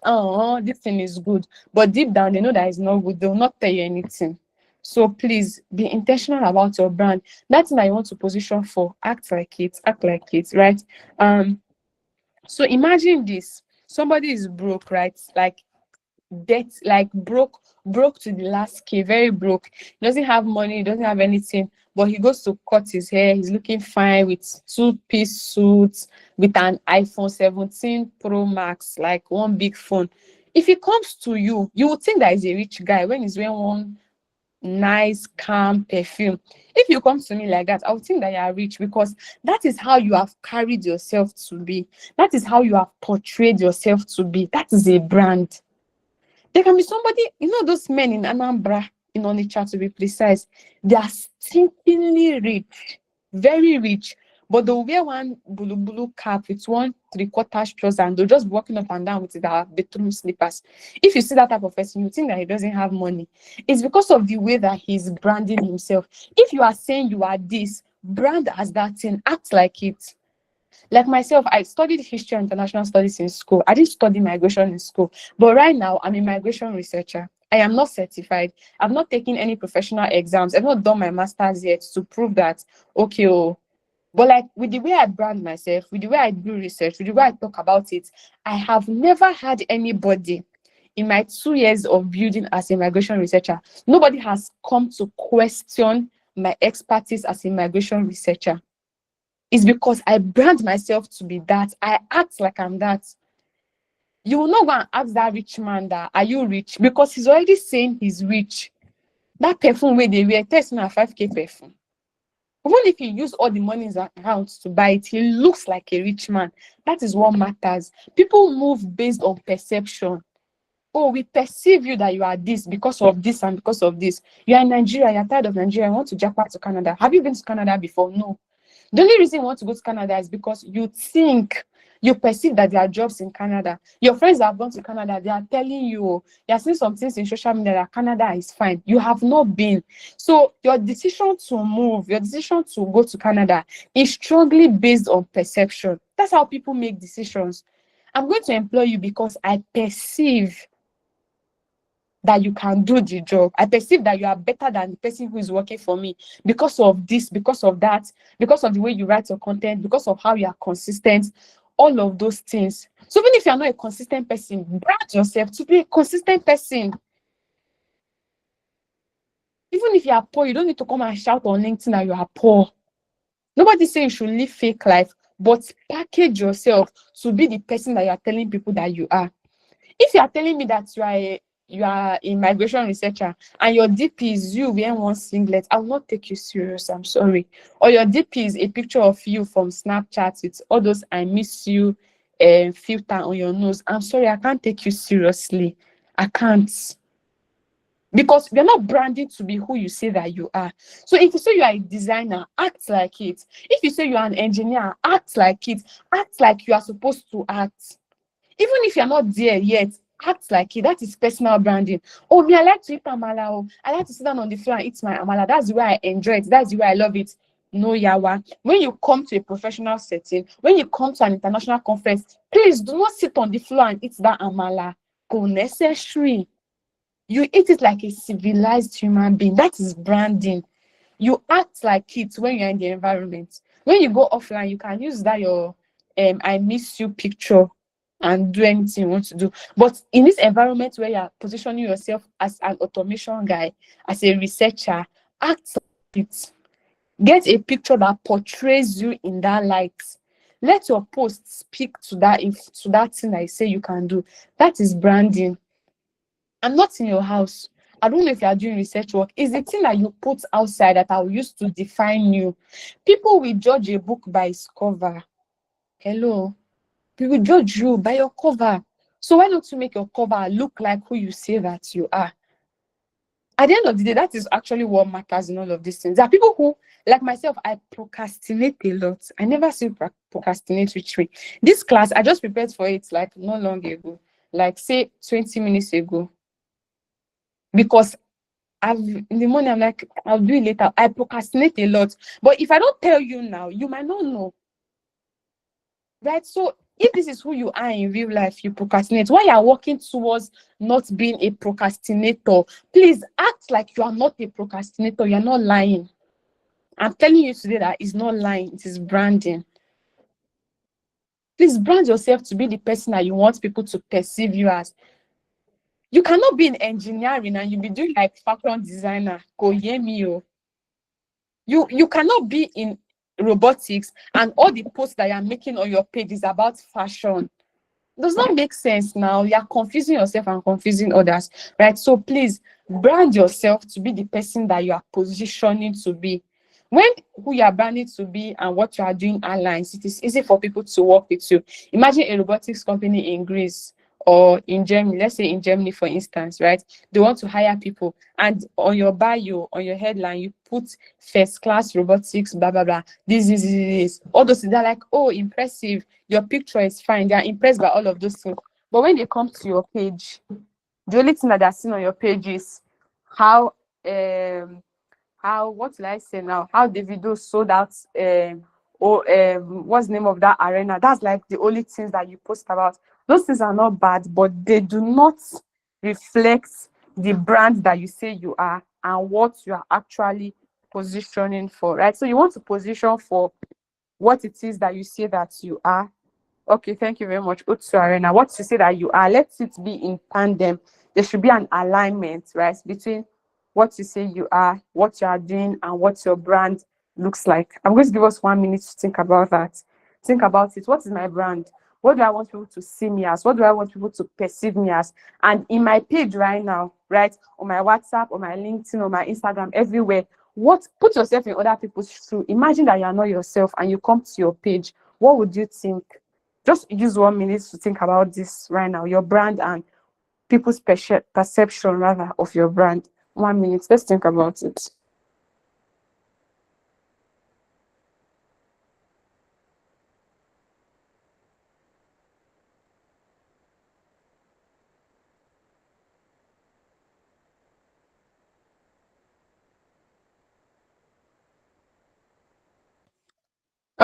this thing is good, but deep down they know that it's not good. They'll not tell you anything. So please be intentional about your brand. That thing that you want to position for, act like it, right? Um, so imagine this: somebody is broke, right? Like debt, like broke to the last K, very broke. He doesn't have money, he doesn't have anything, but he goes to cut his hair. He's looking fine with two-piece suits, with an iPhone 17 Pro Max, like one big phone. If he comes to you, you would think that he's a rich guy when he's wearing one nice, calm perfume. If you come to me like that, I would think that you are rich because that is how you have carried yourself to be. That is how you have portrayed yourself to be. That is a brand. There can be somebody, those men in Anambra, in Onitsha to be precise, they are stinkingly rich, very rich, but they'll wear one bulu cap with one three-quarter trouser and they'll just be walking up and down with their bedroom slippers. If you see that type of person, you think that he doesn't have money. It's because of the way that he's branding himself. If you are saying you are this, brand as that thing, act like it. Like myself, I studied history and international studies in school. I didn't study migration in school, but right now I'm a migration researcher. I am not certified. I've not taken any professional exams. I've not done my master's yet to prove that, okay, but like with the way I brand myself, with the way I do research, with the way I talk about it, I have never had anybody in my 2 years of building as a migration researcher, nobody has come to question my expertise as a migration researcher. It's because I brand myself to be that. I act like I'm that. You will not go and ask that rich man that, are you rich? Because he's already saying he's rich. That perfume where they wear, test na 5K perfume. Even if he use all the money in his account to buy it, he looks like a rich man. That is what matters. People move based on perception. Oh, we perceive you that you are this because of this and because of this. You are in Nigeria, you're tired of Nigeria, you want to jump back to Canada. Have you been to Canada before? No. The only reason you want to go to Canada is because you think, you perceive that there are jobs in Canada. Your friends that have gone to Canada, they are telling you, you are seeing some things in social media that Canada is fine. You have not been. So your decision to move, your decision to go to Canada is strongly based on perception. That's how people make decisions. I'm going to employ you because I perceive that you can do the job. I perceive that you are better than the person who is working for me because of this, because of that, because of the way you write your content, because of how you are consistent, all of those things. So even if you are not a consistent person, brand yourself to be a consistent person. Even if you are poor, you don't need to come and shout on LinkedIn that you are poor. Nobody say you should live fake life, but package yourself to be the person that you are telling people that you are. If you are telling me that you are a migration researcher and your DP is you wearing one singlet, I will not take you serious. I'm sorry. Or your DP is a picture of you from Snapchat with all those I miss you filter on your nose. I'm sorry, I can't take you seriously. I can't. Because you're not branding to be who you say that you are. So if you say you are a designer, act like it. If you say you are an engineer, act like it. Act like you are supposed to act. Even if you're not there yet, act like it. That is personal branding. Oh, me, I like to eat amala. Oh, I like to sit down on the floor and eat my amala. That's the way I enjoy it. That's the way I love it. No, yawa. When you come to a professional setting, when you come to an international conference, please do not sit on the floor and eat that amala. Go necessary. You eat it like a civilized human being. That is branding. You act like it when you're in the environment. When you go offline, you can use that your I miss you picture and do anything you want to do. But in this environment where you're positioning yourself as an automation guy, as a researcher, act like it. Get a picture that portrays you in that light. Let your post speak to that, if to that thing that you say you can do. That is branding. I'm not in your house. I don't know if you are doing research work. It's the thing that you put outside that I will use to define you. People will judge a book by its cover. Hello. People judge you by your cover. So why don't you make your cover look like who you say that you are? At the end of the day, that is actually what matters in all of these things. There are people who, like myself, I procrastinate a lot. I never see procrastinate with me. This class, I just prepared for it like not long ago, like say 20 minutes ago. Because I've in the morning, I'm like, I'll do it later. I procrastinate a lot. But if I don't tell you now, you might not know. Right? So if this is who you are in real life, you procrastinate. While you're working towards not being a procrastinator, please act like you are not a procrastinator. You're not lying. I'm telling you today that it's not lying, it is branding. Please brand yourself to be the person that you want people to perceive you as. You cannot be in engineering and you be doing like fashion designer. Go hear me, oh. You cannot be in robotics and all the posts that you're making on your page is about fashion. Does not make sense now. You're confusing yourself and confusing others, right? So please brand yourself to be the person that you are positioning to be. When who you are branding to be and what you are doing aligns, it is easy for people to work with you. Imagine a robotics company in Greece or in Germany, let's say in Germany, for instance, right? They want to hire people, and on your bio, on your headline, you put first class robotics, blah blah blah. This. All those things, they're like, oh, impressive. Your picture is fine. They are impressed by all of those things. But when they come to your page, the only thing that they're seeing on your page is how what will I say now? How Davido sold out what's the name of that arena? That's like the only things that you post about. Those things are not bad, but they do not reflect the brand that you say you are and what you are actually positioning for, right? So you want to position for what it is that you say that you are. Okay, thank you very much. Utsu Arena. What you say that you are, let it be in tandem. There should be an alignment, right, between what you say you are, what you are doing, and what your brand looks like. I'm going to give us 1 minute to think about that. Think about it. What is my brand? What do I want people to see me as? What do I want people to perceive me as? And in my page right now, right, on my WhatsApp, on my LinkedIn, on my Instagram, everywhere, what put yourself in other people's shoes. Imagine that you are not yourself and you come to your page. What would you think? Just use 1 minute to think about this right now. Your brand and people's perception rather of your brand. 1 minute. Let's think about it.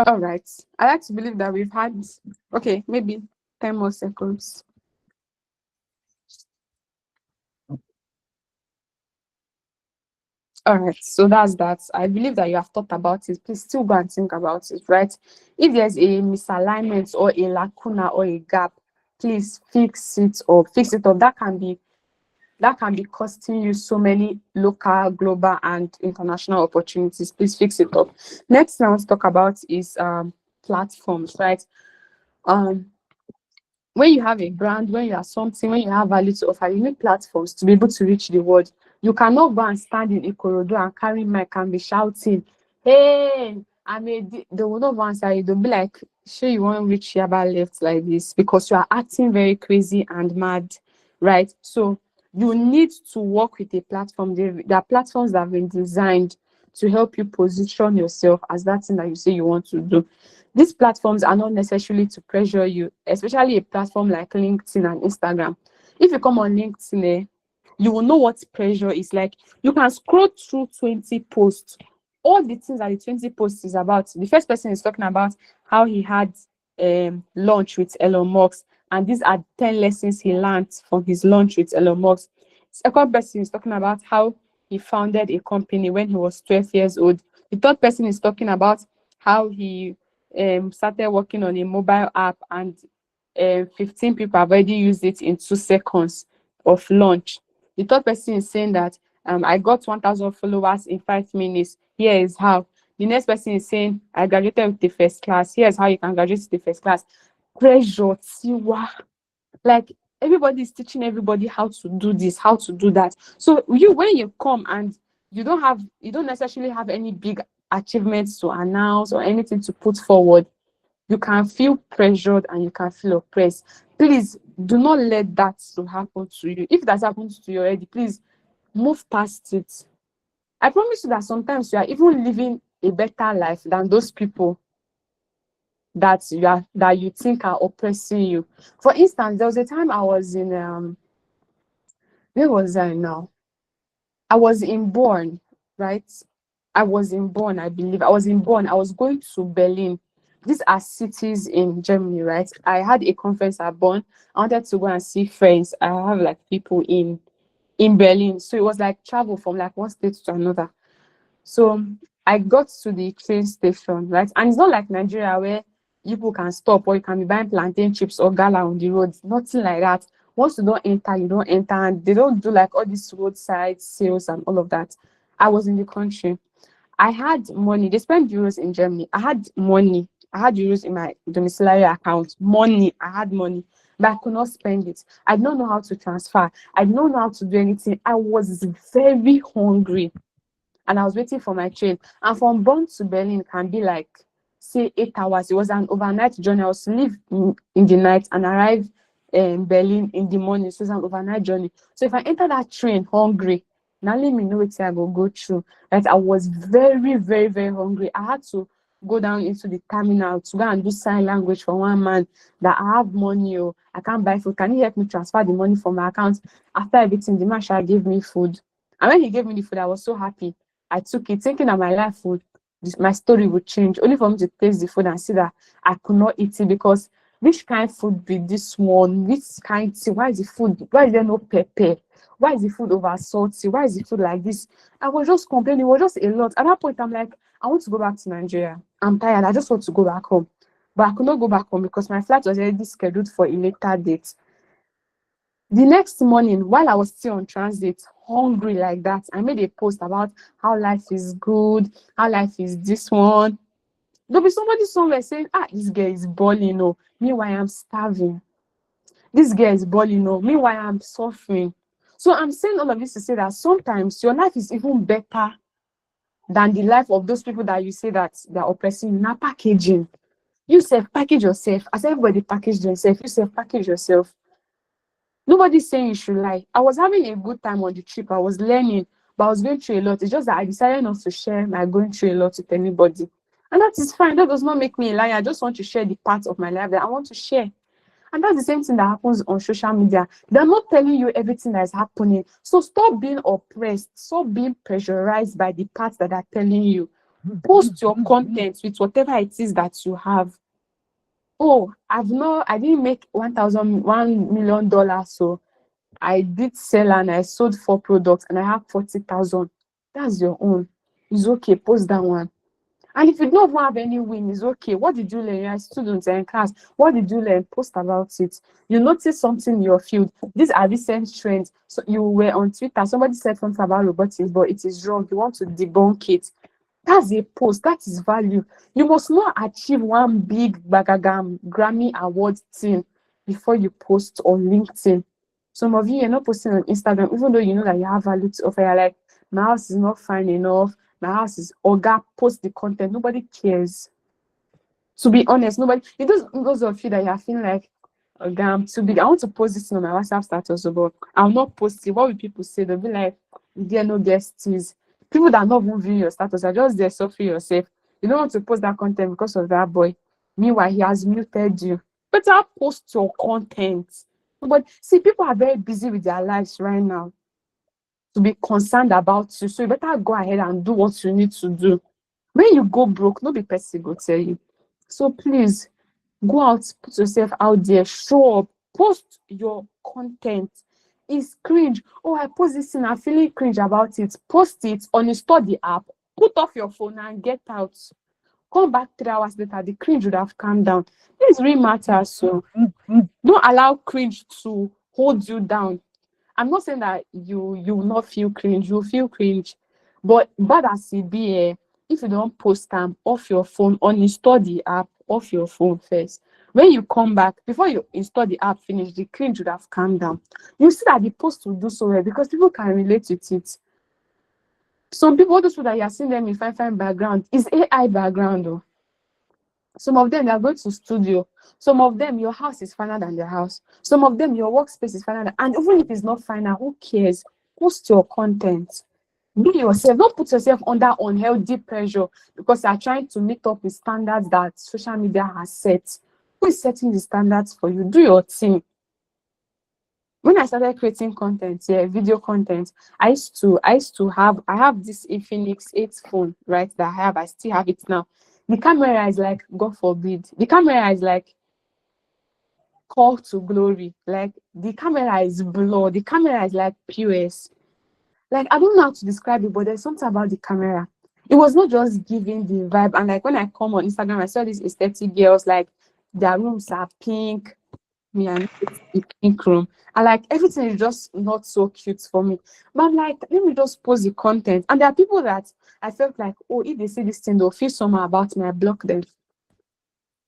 All right. I like to believe that we've had okay, maybe 10 more seconds. All right, so that's that. I believe that you have thought about it. Please still go and think about it, right? If there's a misalignment or a lacuna or a gap, please fix it up. That can be costing you so many local, global, and international opportunities. Please fix it up. Next thing I want to talk about is platforms, right? Um, when you have a brand, when you are something, when you have value to offer, you need platforms to be able to reach the world. You cannot go and stand in Ikorodu and carry mic and be shouting, "Hey, they will not answer you. They'll be like, sure, you won't reach Yaba left like this because you are acting very crazy and mad, right?" So you need to work with a platform. There are platforms that have been designed to help you position yourself as that thing that you say you want to do. These platforms are not necessarily to pressure you, especially a platform like LinkedIn and Instagram. If you come on LinkedIn, you will know what pressure is like. You can scroll through 20 posts. All the things that the 20 posts is about. The first person is talking about how he had lunch with Elon Musk, and these are 10 lessons he learned from his lunch with Elon Musk. Second person is talking about how he founded a company when he was 12 years old. The third person is talking about how he started working on a mobile app, and 15 people have already used it in 2 seconds of launch. The third person is saying that I got 1,000 followers in 5 minutes. Here is how. The next person is saying I graduated with the first class. Here's how you can graduate with the first class. Pressure, tiwa. Like everybody is teaching everybody how to do this, how to do that. So when you come and you don't necessarily have any big achievements to announce or anything to put forward, you can feel pressured and you can feel oppressed. Please do not let that to happen to you. If that happens to you already, please move past it. I promise you that sometimes you are even living a better life than those people that you think are oppressing you. For instance, there was a time I was in where was I now? I was in Bonn, right? I was in Bonn, I believe. I was in Bonn. I was going to Berlin. These are cities in Germany, right? I had a conference at Bonn. I wanted to go and see friends. I have like people in Berlin. So it was like travel from like one state to another. So I got to the train station, right? And it's not like Nigeria where people can stop or you can be buying plantain chips or gala on the road. Nothing like that. Once you don't enter, you don't enter. And they don't do like all these roadside sales and all of that. I was in the country. I had money. They spent euros in Germany. I had money. I had euros in my domiciliary account. Money. I had money. But I could not spend it. I don't know how to transfer. I don't know how to do anything. I was very hungry and I was waiting for my train. And from Bonn to Berlin can be like, say, 8 hours. It was an overnight journey. I was to leave in the night and arrive in Berlin in the morning. So it's an overnight journey. So if I enter that train hungry, now let me know what I go through. Right? I was very, very, very hungry. I had to go down into the terminal to go and do sign language for one man that I have money. Oh, I can't buy food. Can you help me transfer the money from my account? After everything, the man shall give me food. And when he gave me the food, I was so happy. I took it thinking that my life would, my story would change, only for me to taste the food and see that I could not eat it because which kind of food be this one? Which kind thing? Why is the food? Why is there no pepper? Why is the food over salty? Why is the food like this? I was just complaining. It was just a lot. At that point, I'm like, I want to go back to Nigeria. I'm tired. I just want to go back home. But I could not go back home because my flight was already scheduled for a later date. The next morning, while I was still on transit, hungry like that, I made a post about how life is good, how life is this one. There'll be somebody somewhere saying, ah, this girl is balling, oh, meanwhile I'm starving. This girl is balling, oh, meanwhile I'm suffering. So I'm saying all of this to say that sometimes your life is even better than the life of those people that you say that they're oppressing you. Now packaging. You self package yourself. As everybody package themselves, you self package yourself. Nobody's saying you should lie. I was having a good time on the trip. I was learning, but I was going through a lot. It's just that I decided not to share my going through a lot with anybody. And that is fine. That does not make me a liar. I just want to share the parts of my life that I want to share. And that's the same thing that happens on social media. They're not telling you everything that is happening. So stop being oppressed. Stop being pressurized by the parts that are telling you. Post your content with whatever it is that you have. Oh, I didn't make $1 million. So I did sell and I sold 4 products and I have 40,000. That's your own. It's okay. Post that one. And if you don't have any win, it's okay. What did you learn? You're a student in class. What did you learn? Post about it. You notice something in your field. These are recent trends. So you were on Twitter. Somebody said something about robotics, but it is wrong. You want to debunk it. That's a post. That is value. You must not achieve one big bagagam Grammy award thing before you post on LinkedIn. Some of you are not posting on Instagram, even though you know that you have value to offer. You're like, my house is not fine enough. My house is Oga, post the content. Nobody cares. To be honest, nobody. It does those of you that you are feeling like, Oga, I'm too big. I want to post this on my WhatsApp status, but I'll not post it. What will people say? They'll be like, there no guesties. People that are not even viewing your status are just there suffering yourself. You don't want to post that content because of that boy. Meanwhile, he has muted you. Better post your content. But see, people are very busy with their lives right now to be concerned about you. So you better go ahead and do what you need to do. When you go broke, no be person go tell you. So please go out, put yourself out there, show up, post your content. It's cringe. Oh, I post this thing, I'm feeling cringe about it. Post it, uninstall the app, put off your phone and get out. Come back 3 hours later, the cringe would have calmed down. This really matters. So don't allow cringe to hold you down. I'm not saying that you will not feel cringe, you'll feel cringe. But bad as it be, if you don't post them off your phone, uninstall the app off your phone first. When you come back, before you install the app, finish, the cringe would have calmed down. You see that the post will do so well because people can relate with it. Some people, those people that you are seeing them in fine background, is AI background though. Some of them, they are going to studio. Some of them, your house is finer than their house. Some of them, your workspace is finer. And even if it's not finer, who cares? Post your content. Be yourself. Don't put yourself under unhealthy pressure because you are trying to meet up with standards that social media has set. Who is setting the standards for you? Do your thing. When I started creating content, video content, I have this Infinix 8 phone, right? That I still have it now. The camera is like, God forbid, the camera is like call to glory. Like the camera is blur, the camera is like POS. Like I don't know how to describe it, but there's something about the camera. It was not just giving the vibe. And like when I come on Instagram, I saw these aesthetic girls, like their rooms are pink, me and the pink room. And like everything is just not so cute for me. But I'm like, let me just post the content. And there are people that I felt like, oh, if they see this thing, they'll feel somehow about me. I block them.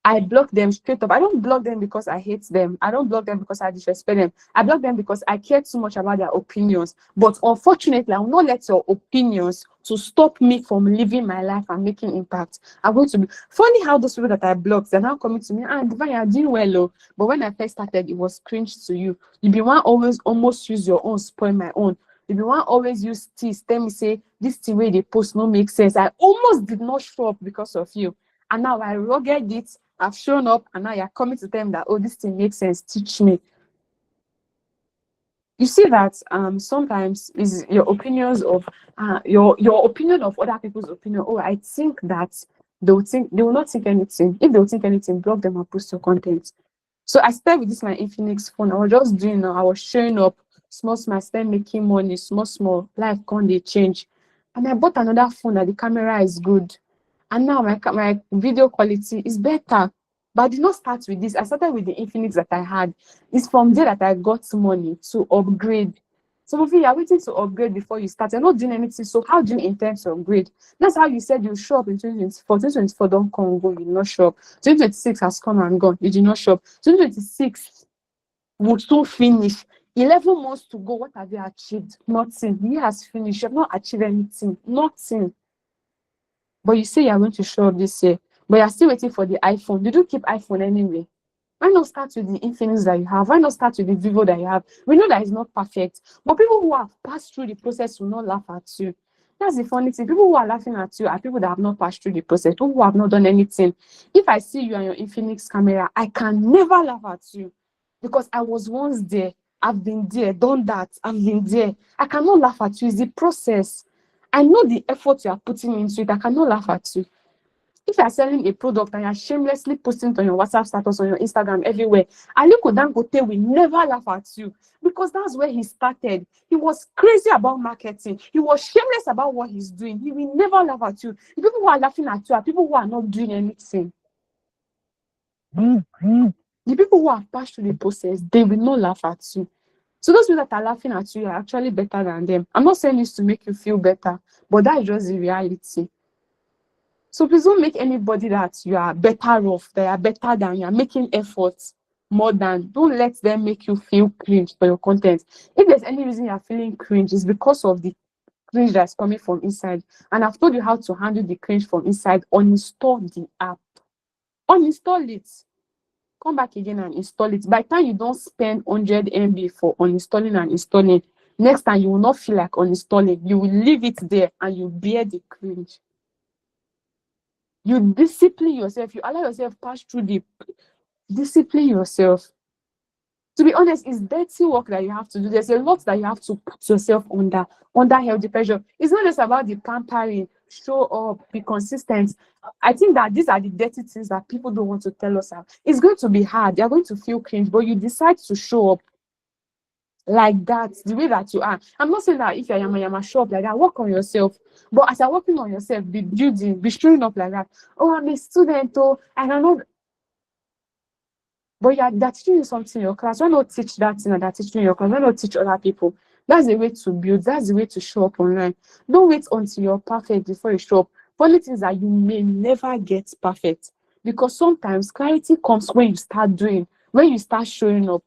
I block them straight up. I don't block them because I hate them. I don't block them because I disrespect them. I block them because I care too much about their opinions. But unfortunately, I will not let your opinions to stop me from living my life and making impact. I'm going to be funny how those people that I blocked, they're now coming to me, and Divine, you're doing well, oh. But when I first started, it was cringe to you. You be one always almost use your own, spoil my own. You be one always use this, tell me say this thing where they post no make sense. I almost did not show up because of you. And now I rugged it. I've shown up, and now you're coming to them that, oh, this thing makes sense. Teach me. You see that sometimes is your opinions of your opinion of other people's opinion. Oh, I think that they will not think anything. If they will think anything, block them and post your content. So I started with this my Infinix phone. I was just doing I was showing up small, small, started making money, small, small. Life can't they change. And I bought another phone that the camera is good. And now my video quality is better. But I did not start with this. I started with the Infinix that I had. It's from there that I got money to upgrade. Some of you are waiting to upgrade before you start. You're not doing anything. So how do you intend to upgrade? That's how you said you show up in 2024. 2024 don't come and go. You did not show up. 2026 has come and gone. You did not show up. 2026 will soon finish. 11 months to go. What have you achieved? Nothing. The year has finished. You have not achieved anything. Nothing. But you say you're going to show up this year. But you're still waiting for the iPhone. You don't keep iPhone anyway. Why not start with the Infinix that you have? Why not start with the Vivo that you have? We know that it's not perfect, but people who have passed through the process will not laugh at you. That's the funny thing. People who are laughing at you are people that have not passed through the process, people who have not done anything. If I see you on your Infinix camera, I can never laugh at you because I was once there. I've been there, done that. I've been there. I cannot laugh at you. It's the process. I know the effort you are putting into it. I cannot laugh at you. If you are selling a product and you're shamelessly posting it on your WhatsApp status, on your Instagram, everywhere, Aliko Dangote will never laugh at you because that's where he started. He was crazy about marketing. He was shameless about what he's doing. He will never laugh at you. The people who are laughing at you are people who are not doing anything. The people who have passed through the process, they will not laugh at you. So those people that are laughing at you are actually better than them. I'm not saying this to make you feel better, but that is just the reality. So please don't make anybody that you are better off, that you are better than, you are making efforts more than. Don't let them make you feel cringe for your content. If there's any reason you are feeling cringe, it's because of the cringe that's coming from inside. And I've told you how to handle the cringe from inside. Uninstall the app. Uninstall it. Come back again and install it. By the time you don't spend 100 MB for uninstalling and installing, next time you will not feel like uninstalling. You will leave it there and you bear the cringe. You discipline yourself. You allow yourself pass through the discipline yourself. To be honest, it's dirty work that you have to do. There's a lot that you have to put yourself under healthy pressure. It's not just about the pampering, show up, be consistent. I think that these are the dirty things that people don't want to tell us. It's going to be hard. You're going to feel cringe, but you decide to show up like that, the way that you are. I'm not saying that if you're yama show up like that, work on yourself. But as you're working on yourself, be building, be showing up like that. Oh, I'm a student, oh, I cannot. But yeah, they're teaching you something in your class. Why not teach that thing that they're teaching in your class? Why not teach other people? That's the way to build. That's the way to show up online. Don't wait until you're perfect before you show up. Funny things that you may never get perfect. Because sometimes clarity comes when you start doing, when you start showing up.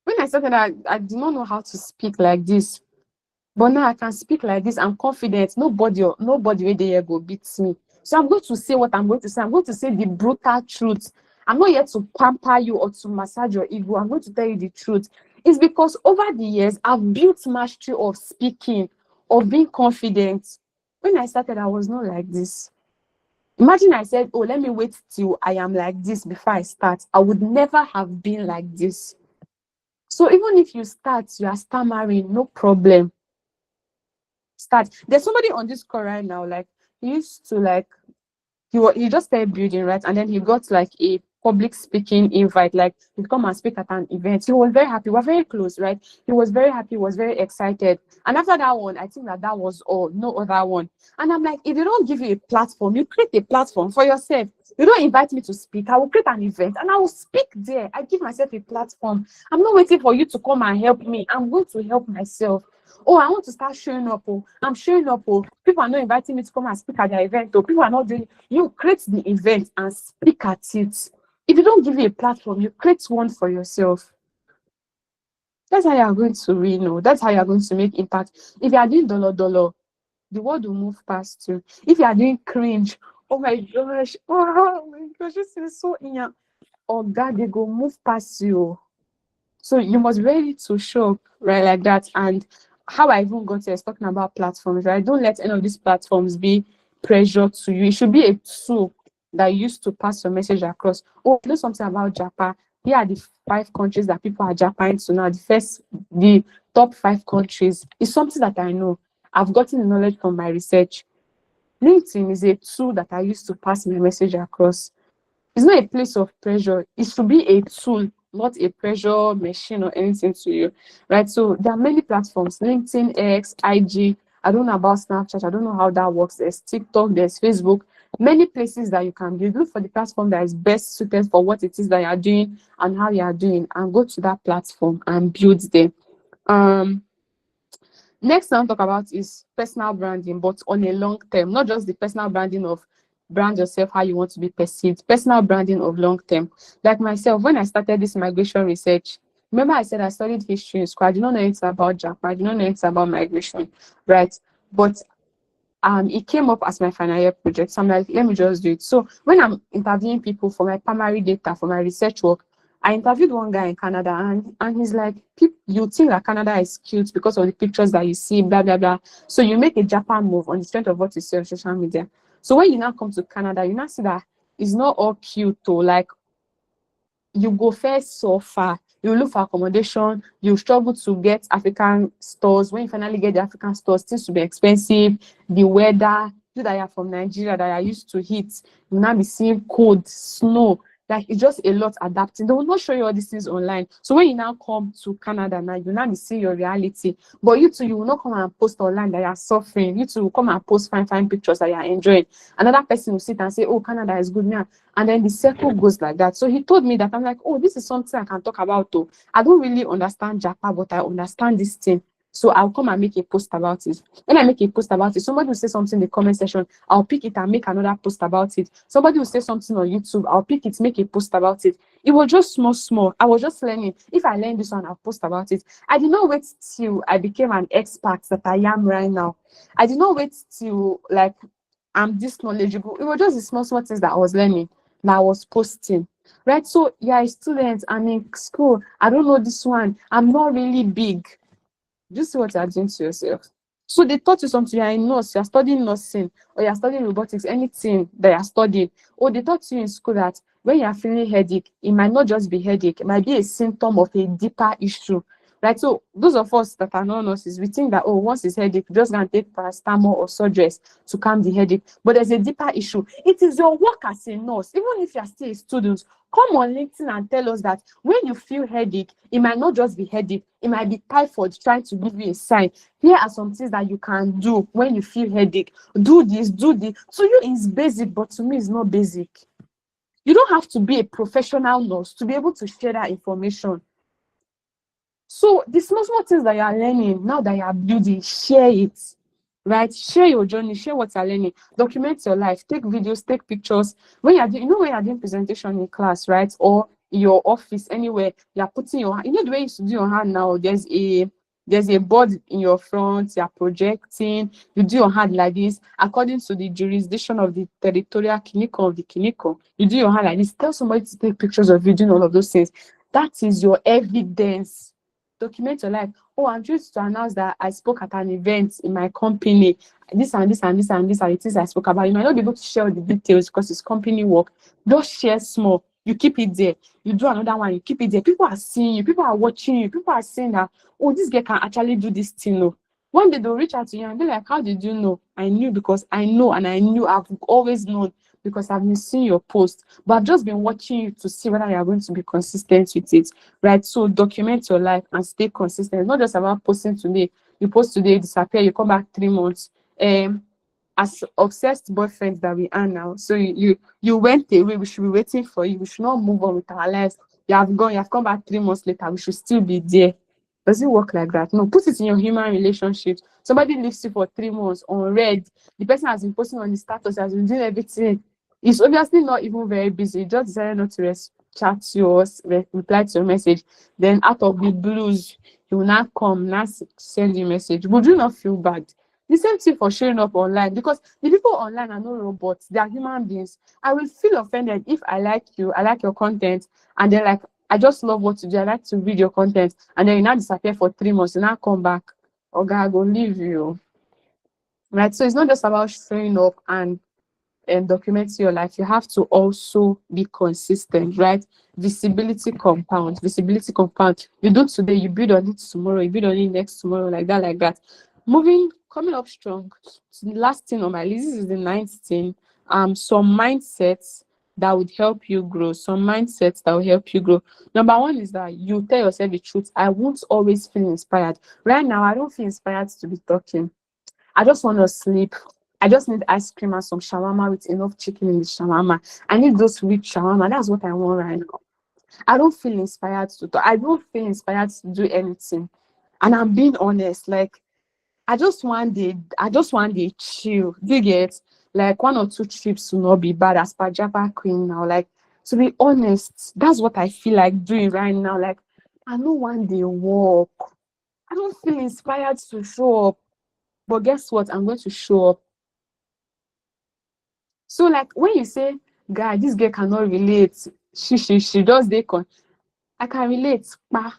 When I started, I did not know how to speak like this. But now I can speak like this. I'm confident. Nobody where they here go beat me. So I'm going to say what I'm going to say. I'm going to say the brutal truth. I'm not here to pamper you or to massage your ego. I'm going to tell you the truth. It's because over the years, I've built mastery of speaking, of being confident. When I started, I was not like this. Imagine I said, oh, let me wait till I am like this before I start. I would never have been like this. So even if you start, you are stammering, no problem. Start. There's somebody on this call right now, like he used to like he just started building, right? And then he got like a public speaking invite, like he come and speak at an event. He was very happy. We're very close, right? He was very happy, was very excited. And after that one, I think that was all, no other one. And I'm like, if they don't give you a platform, you create a platform for yourself. You don't invite me to speak. I will create an event and I will speak there. I give myself a platform. I'm not waiting for you to come and help me. I'm going to help myself. Oh, I want to start showing up. Oh, I'm showing up. Oh, people are not inviting me to come and speak at their event. Oh, people are not doing. You create the event and speak at it. If you don't give you a platform, you create one for yourself. That's how you are going to win. No, that's how you are going to make impact. If you are doing dollar, the world will move past you. If you are doing cringe, oh my gosh, this is so in. Oh God, they go move past you. So you must be ready to show up, right, like that. And how I even got here is talking about platforms, right? Don't let any of these platforms be pressure to you. It should be a tool that you use to pass your message across. Oh, you know something about Japan? Here are the 5 countries that people are Japan to now. The top 5 countries is something that I know. I've gotten the knowledge from my research. LinkedIn is a tool that I use to pass my message across. It's not a place of pressure. It should be a tool, not a pressure machine or anything to you, right? So there are many platforms: LinkedIn, X, IG. I don't know about Snapchat. I don't know how that works. There's TikTok, there's Facebook. Many places that you can build. Look for the platform that is best suited for what it is that you are doing and how you are doing, and go to that platform and build there. Um, Next thing I'll talk about is personal branding, but on a long term, not just the personal branding of brand yourself how you want to be perceived, personal branding of long term. Like myself, when I started this migration research, remember I said I studied history in school. I did not know anything about Japan, I did not know anything about migration, right? But it came up as my final year project. So I'm like, let me just do it. So when I'm interviewing people for my primary data, for my research work, I interviewed one guy in Canada, and he's like, you think that Canada is cute because of the pictures that you see, blah, blah, blah. So you make a Japan move on the strength of what you see on social media. So when you now come to Canada, you now see that it's not all cute though. Like, you go first so far, you look for accommodation, you struggle to get African stores. When you finally get the African stores, things will be expensive. The weather, you that are from Nigeria that are used to heat, you now be seeing cold, snow. Like, it's just a lot adapting. They will not show you all these things online. So when you now come to Canada now, you now be seeing your reality. But you too, you will not come and post online that you are suffering. You too will come and post fine pictures that you are enjoying. Another person will sit and say, oh, Canada is good now. And then the circle goes like that. So he told me that. I'm like, oh, this is something I can talk about though. I don't really understand Japan, but I understand this thing. So I'll come and make a post about it. When I make a post about it, somebody will say something in the comment section. I'll pick it and make another post about it. Somebody will say something on YouTube. I'll pick it, make a post about it. It was just small. I was just learning. If I learn this one, I'll post about it. I did not wait till I became an expert that I am right now. I did not wait till like I'm this knowledgeable. It was just the small things that I was learning that I was posting. Right. So yeah, a student, I'm in school. I don't know this one. I'm not really big. Just see what you're doing to yourself. So they taught you something, you're a nurse, you're studying nursing, or you're studying robotics, anything that you're studying. Or they taught you in school that when you're feeling headache, it might not just be headache, it might be a symptom of a deeper issue. Right. So those of us that are not nurses, we think that, oh, once it's headache, just gonna take paracetamol or Sudress to calm the headache. But there's a deeper issue. It is your work as a nurse, even if you're still a student. Come on LinkedIn and tell us that when you feel headache, it might not just be headache, it might be typhoid trying to give you a sign. Here are some things that you can do when you feel headache. Do this, do this. To you, it's basic, but to me, it's not basic. You don't have to be a professional nurse to be able to share that information. So the small things that you are learning now that you are building, share it, right? Share your journey, share what you're learning, document your life, take videos, take pictures. When you're doing, when you're doing presentation in class, right? Or in your office, anywhere, you're putting your hand, the way you used to do your hand now, there's a board in your front, you're projecting, you do your hand like this, according to the jurisdiction of the territorial clinical of the clinical, you do your hand like this, tell somebody to take pictures of you doing all of those things. That is your evidence. Document your life. Oh, I'm just to announce that I spoke at an event in my company. This and this and this and this are the things I spoke about. You might not be able to share the details because it's company work. Just share small. You keep it there. You do another one. You keep it there. People are seeing you. People are watching you. People are saying that, oh, this girl can actually do this thing. No. One day they'll reach out to you and be like, how did you know? I knew because I know, and I knew, I've always known because I've been seeing your post. But I've just been watching you to see whether you are going to be consistent with it. Right? So document your life and stay consistent. It's not just about posting today. You post today, you disappear, you come back 3 months. As obsessed boyfriends that we are now, so you went away, we should be waiting for you. We should not move on with our lives. You have gone, you have come back 3 months later, we should still be there. Does it work like that? No, put it in your human relationships. Somebody leaves you for 3 months on red. The person has been posting on the status, has been doing everything. It's obviously not even very busy. He just decided not to chat to you or reply to your message. Then out of the blues, he will not come, not send you a message. Would you not feel bad? The same thing for showing up online, because the people online are no robots, they are human beings. I will feel offended if I like you, I like your content, and then like I just love what you do, I like to read your content, and then you now disappear for 3 months, you now come back. Okay, I go leave you. Right? So it's not just about showing up and documenting your life. You have to also be consistent, right? Visibility compound. You do today, you build on it tomorrow, you build on it next tomorrow, like that, like that. Coming up strong. So the last thing on my list, this is the ninth thing. Some mindsets that would help you grow. Some mindsets that will help you grow. Number one is that you tell yourself the truth. I won't always feel inspired. Right now, I don't feel inspired to be talking. I just want to sleep. I just need ice cream and some shawarma with enough chicken in the shawarma. I need those rich shawarma. That's what I want right now. I don't feel inspired to talk. I don't feel inspired to do anything. And I'm being honest, like I just want the chill. Do you get? Like 1 or 2 trips will not be bad as per Java Queen now. Like, to be honest, that's what I feel like doing right now. Like, I don't want the walk. I don't feel inspired to show up. But guess what? I'm going to show up. So, like, when you say, guy, this girl cannot relate, she does they con I can relate. Bah.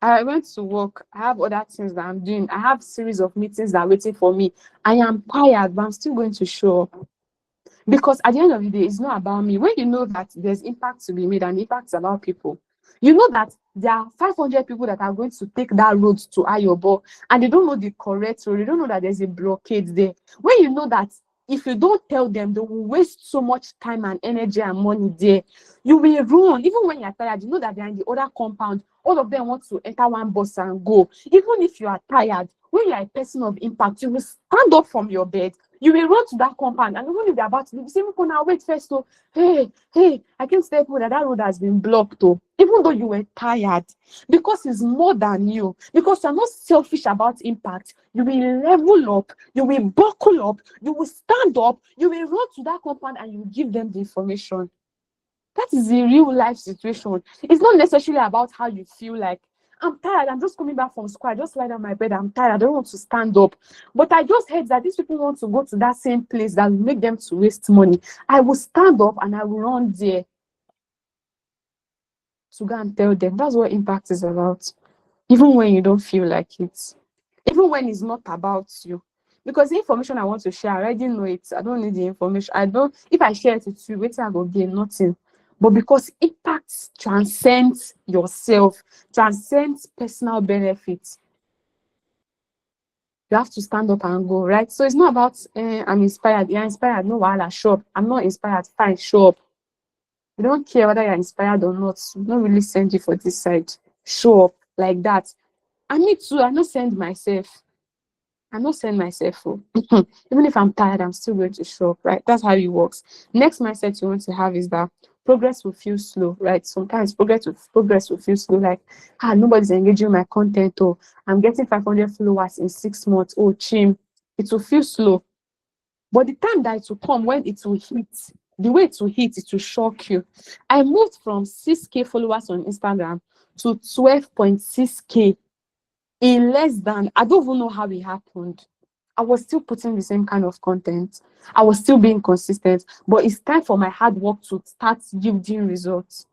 I went to work. I have other things that I'm doing. I have series of meetings that are waiting for me. I am tired, but I'm still going to show up. Because at the end of the day, it's not about me. When you know that there's impact to be made and impact is about people, you know that there are 500 people that are going to take that road to Ayobo and they don't know the correct road. They don't know that there's a blockade there. When you know that if you don't tell them, they will waste so much time and energy and money there. You will run. Even when you're tired, you know that they're in the other compound. All of them want to enter one bus and go. Even if you are tired, when you are a person of impact, you will stand up from your bed. You will run to that compound, and even if they're about to leave, you say, now wait first. So, hey, I can't tell people that that road has been blocked. Oh, even though you were tired, because it's more than you, because you're not selfish about impact. You will level up, you will buckle up, you will stand up, you will run to that compound and you give them the information. That is the real life situation. It's not necessarily about how you feel. Like, I'm tired, I'm just coming back from school, I just lie down my bed, I'm tired, I don't want to stand up. But I just heard that these people want to go to that same place that will make them to waste money. I will stand up and I will run there to go and tell them. That's what impact is about. Even when you don't feel like it, even when it's not about you. Because the information I want to share, I already know it. I don't need the information. I don't, if I share it with you, wait till I go gain nothing. But because impact transcends yourself, transcends personal benefits, you have to stand up and go, right? So it's not about I'm inspired. You're inspired, no while I show up. I'm not inspired, fine, show up. You don't care whether you're inspired or not. We don't really send you for this side. Show up like that. And me too, I not send myself. I'm not saying myself, oh. Even if I'm tired, I'm still going to show up, right? That's how it works. Next mindset you want to have is that progress will feel slow, right? Sometimes progress will feel slow, like, nobody's engaging my content, or I'm getting 500 followers in 6 months, oh, chim. It will feel slow. But the time that it will come when it will hit, the way it will hit, it will shock you. I moved from 6K followers on Instagram to 12.6K in less than, I don't even know how it happened. I was still putting the same kind of content. I was still being consistent, but it's time for my hard work to start yielding results.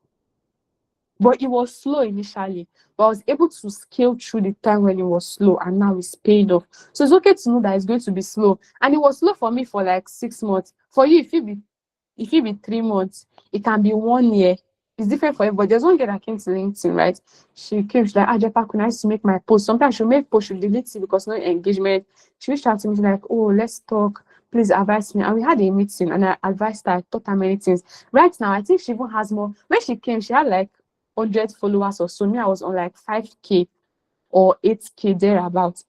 But it was slow initially, but I was able to scale through the time when it was slow, and now it's paid off. So it's okay to know that it's going to be slow. And it was slow for me for like 6 months. For you, if it be 3 months, it can be 1 year. It's different for everybody. There's one girl that came to LinkedIn, right? She came, she's like, Jepa, I used to make my post. Sometimes she'll make post, she'll delete it because no engagement. She reached out to me, she's like, oh, let's talk. Please advise me. And we had a meeting and I advised her, I taught her many things. Right now, I think she even has more. When she came, she had like 100 followers or so. Me, I was on like 5K or 8K thereabouts.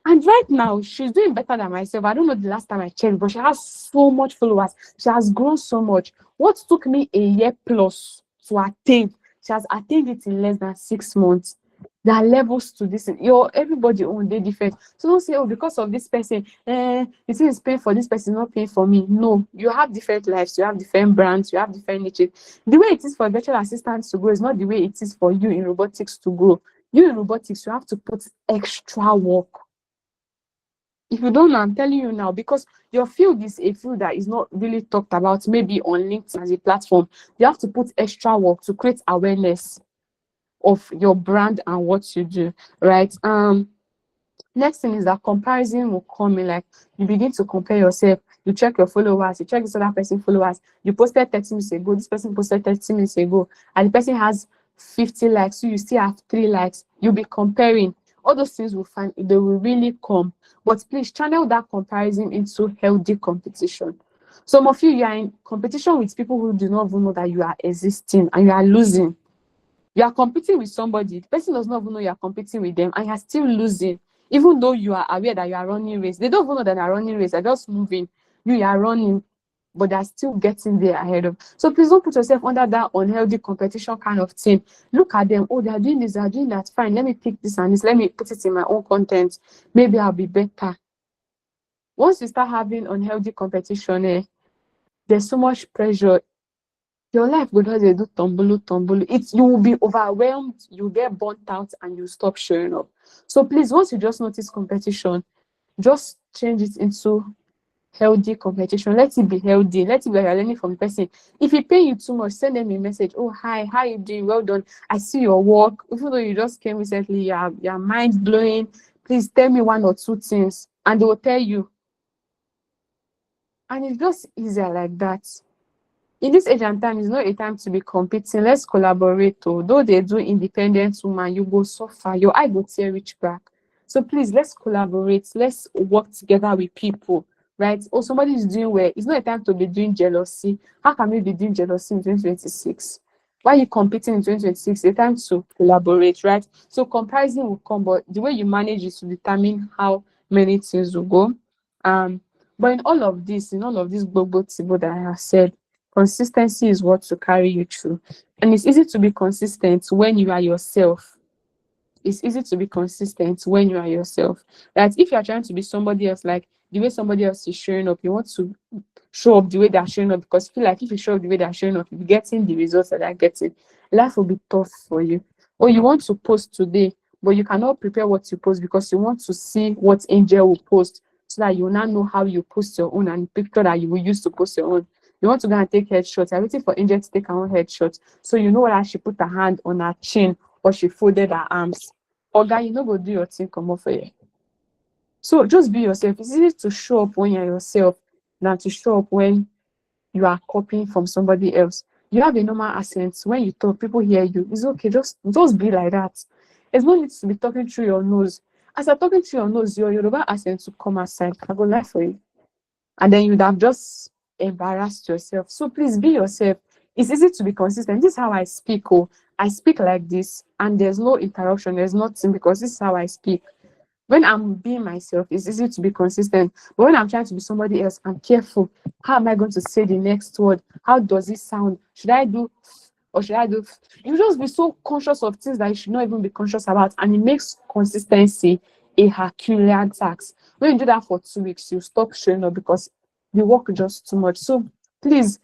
And right now, she's doing better than myself. I don't know the last time I checked, but she has so much followers. She has grown so much. What took me a year plus to attain, she has attained it in less than 6 months. There are levels to this. Everybody own day different. So don't say, oh, because of this person, you think it's paying for this person, not paying for me. No, you have different lives, you have different brands, you have different niches. The way it is for virtual assistants to grow is not the way it is for you in robotics to grow. You in robotics, you have to put extra work. If you don't know, I'm telling you now, because your field is a field that is not really talked about, maybe on LinkedIn as a platform. You have to put extra work to create awareness of your brand and what you do, right? Next thing is that comparison will come in. Like, you begin to compare yourself. You check your followers, you check this other person's followers. You posted 30 minutes ago, this person posted 30 minutes ago, and the person has 50 likes, so you still have 3 likes. You'll be comparing. All those things will find, they will really come. But please channel that comparison into healthy competition. Some of you are in competition with people who do not even know that you are existing, and you are losing. You are competing with somebody, the person does not even know you are competing with them, and you are still losing, even though you are aware that you are running race. They don't even know that they are running race, they're just moving. You are running. but they're still getting there ahead of. So please don't put yourself under that unhealthy competition kind of thing. Look at them. Oh, they're doing this, they're doing that. Fine, let me pick this and this. Let me put it in my own content. Maybe I'll be better. Once you start having unhealthy competition, there's so much pressure. Your life will just dey do tombolo, tombolo. It's you will be overwhelmed, you get burnt out, and you stop showing up. So please, once you just notice competition, just change it into healthy competition. Let it be healthy. Let it be you're learning from the person. If it pay you too much, send them a message. Oh, hi, how you doing? Well done. I see your work. Even though you just came recently, you're mind blowing. Please tell me one or two things, and they will tell you. And it's just easier like that. In this age and time, it's not a time to be competing. Let's collaborate. Though they do independent woman, you go suffer. Your eye go tear reach back. So please, let's collaborate. Let's work together with people, right? Or somebody is doing well. It's not a time to be doing jealousy. How can we be doing jealousy in 2026? Why are you competing in 2026? It's a time to collaborate, right? So comparison will come, but the way you manage it to determine how many things will go. But in all of this global tibo that I have said, consistency is what to carry you through. And it's easy to be consistent when you are yourself. It's easy to be consistent when you are yourself. That if you are trying to be somebody else, like the way somebody else is showing up, you want to show up the way they're showing up, because you feel like if you show up the way they're showing up, you're getting the results that they're getting. Life will be tough for you. Or you want to post today, but you cannot prepare what you post because you want to see what Angel will post so that you will now know how you post your own and the picture that you will use to post your own. You want to go and take headshots. I'm waiting for Angel to take her own headshot. So you know whether she put her hand on her chin or she folded her arms. Or guy, you know go do your thing, come off for you. So just be yourself. It's easy to show up when you're yourself than to show up when you are copying from somebody else. You have a normal accent. When you talk, people hear you. It's okay. Just be like that. There's no need to be talking through your nose. As you're talking through your nose, your Yoruba accent will come outside. I go lie for you. And then you'd have just embarrassed yourself. So please be yourself. It's easy to be consistent. This is how I speak. Oh, I speak like this, and there's no interruption. There's nothing because this is how I speak. When I'm being myself, it's easy to be consistent. But when I'm trying to be somebody else, I'm careful. How am I going to say the next word? How does it sound? Should I do or should I do? You just be so conscious of things that you should not even be conscious about, and it makes consistency a Herculean task. When you do that for 2 weeks, you stop showing up because you work just too much. So please,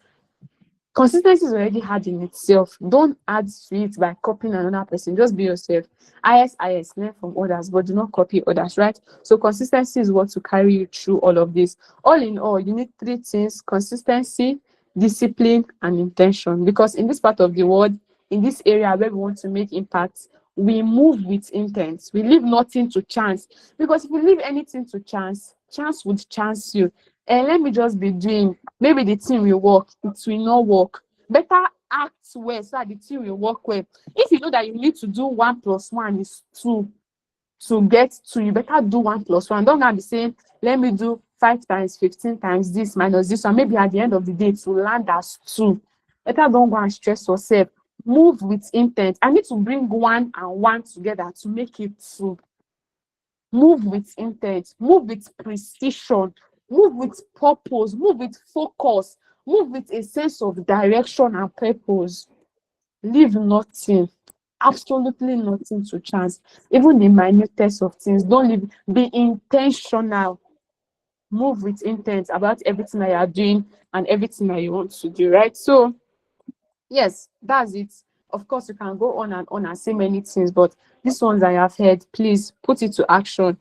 consistency is already hard in itself. Don't add to it by copying another person. Just be yourself. IS, learn from others, but do not copy others, right? So consistency is what to carry you through all of this. All in all, you need three things: consistency, discipline, and intention. Because in this part of the world, in this area where we want to make impact, we move with intent. We leave nothing to chance. Because if you leave anything to chance, chance would chance you. And let me just be doing, maybe the thing will work, it will not work. Better act well so that the thing will work well. If you know that you need to do 1 + 1 is 2 to get 2, you better do 1 + 1. Don't now be saying, let me do 5 times 15 times this minus this one. Maybe at the end of the day to land as 2. Better don't go and stress yourself. Move with intent. I need to bring 1 and 1 together to make it 2. Move with intent, move with precision, move with purpose, move with focus, move with a sense of direction and purpose. Leave nothing, absolutely nothing to chance. Even the minutest of things, don't leave. Be intentional. Move with intent about everything that you are doing and everything that you want to do, right? So yes, that's it. Of course, you can go on and say many things, but these ones I have heard, please put it to action,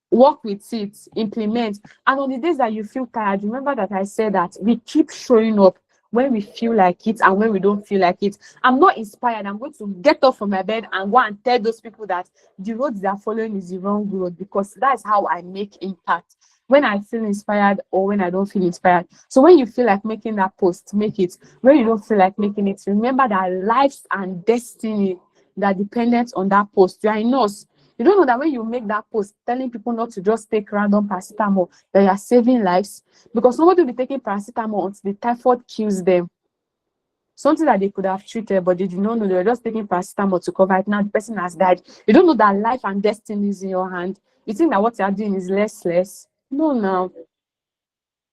work with it, implement. And on the days that you feel tired, remember that I said that we keep showing up when we feel like it and when we don't feel like it. I'm not inspired. I'm going to get up from my bed and go and tell those people that the road they are following is the wrong road, because that's how I make impact. When I feel inspired or when I don't feel inspired. So when you feel like making that post, make it. When you don't feel like making it, remember that lives and destiny that are dependent on that post. You are in us. You don't know that when you make that post telling people not to just take random paracetamol, that you are saving lives, because somebody will be taking paracetamol until the typhoid kills them. Something that they could have treated, but they did not know. They were just taking paracetamol to cover it. Now the person has died. You don't know that life and destiny is in your hand. You think that what you are doing is less. No, now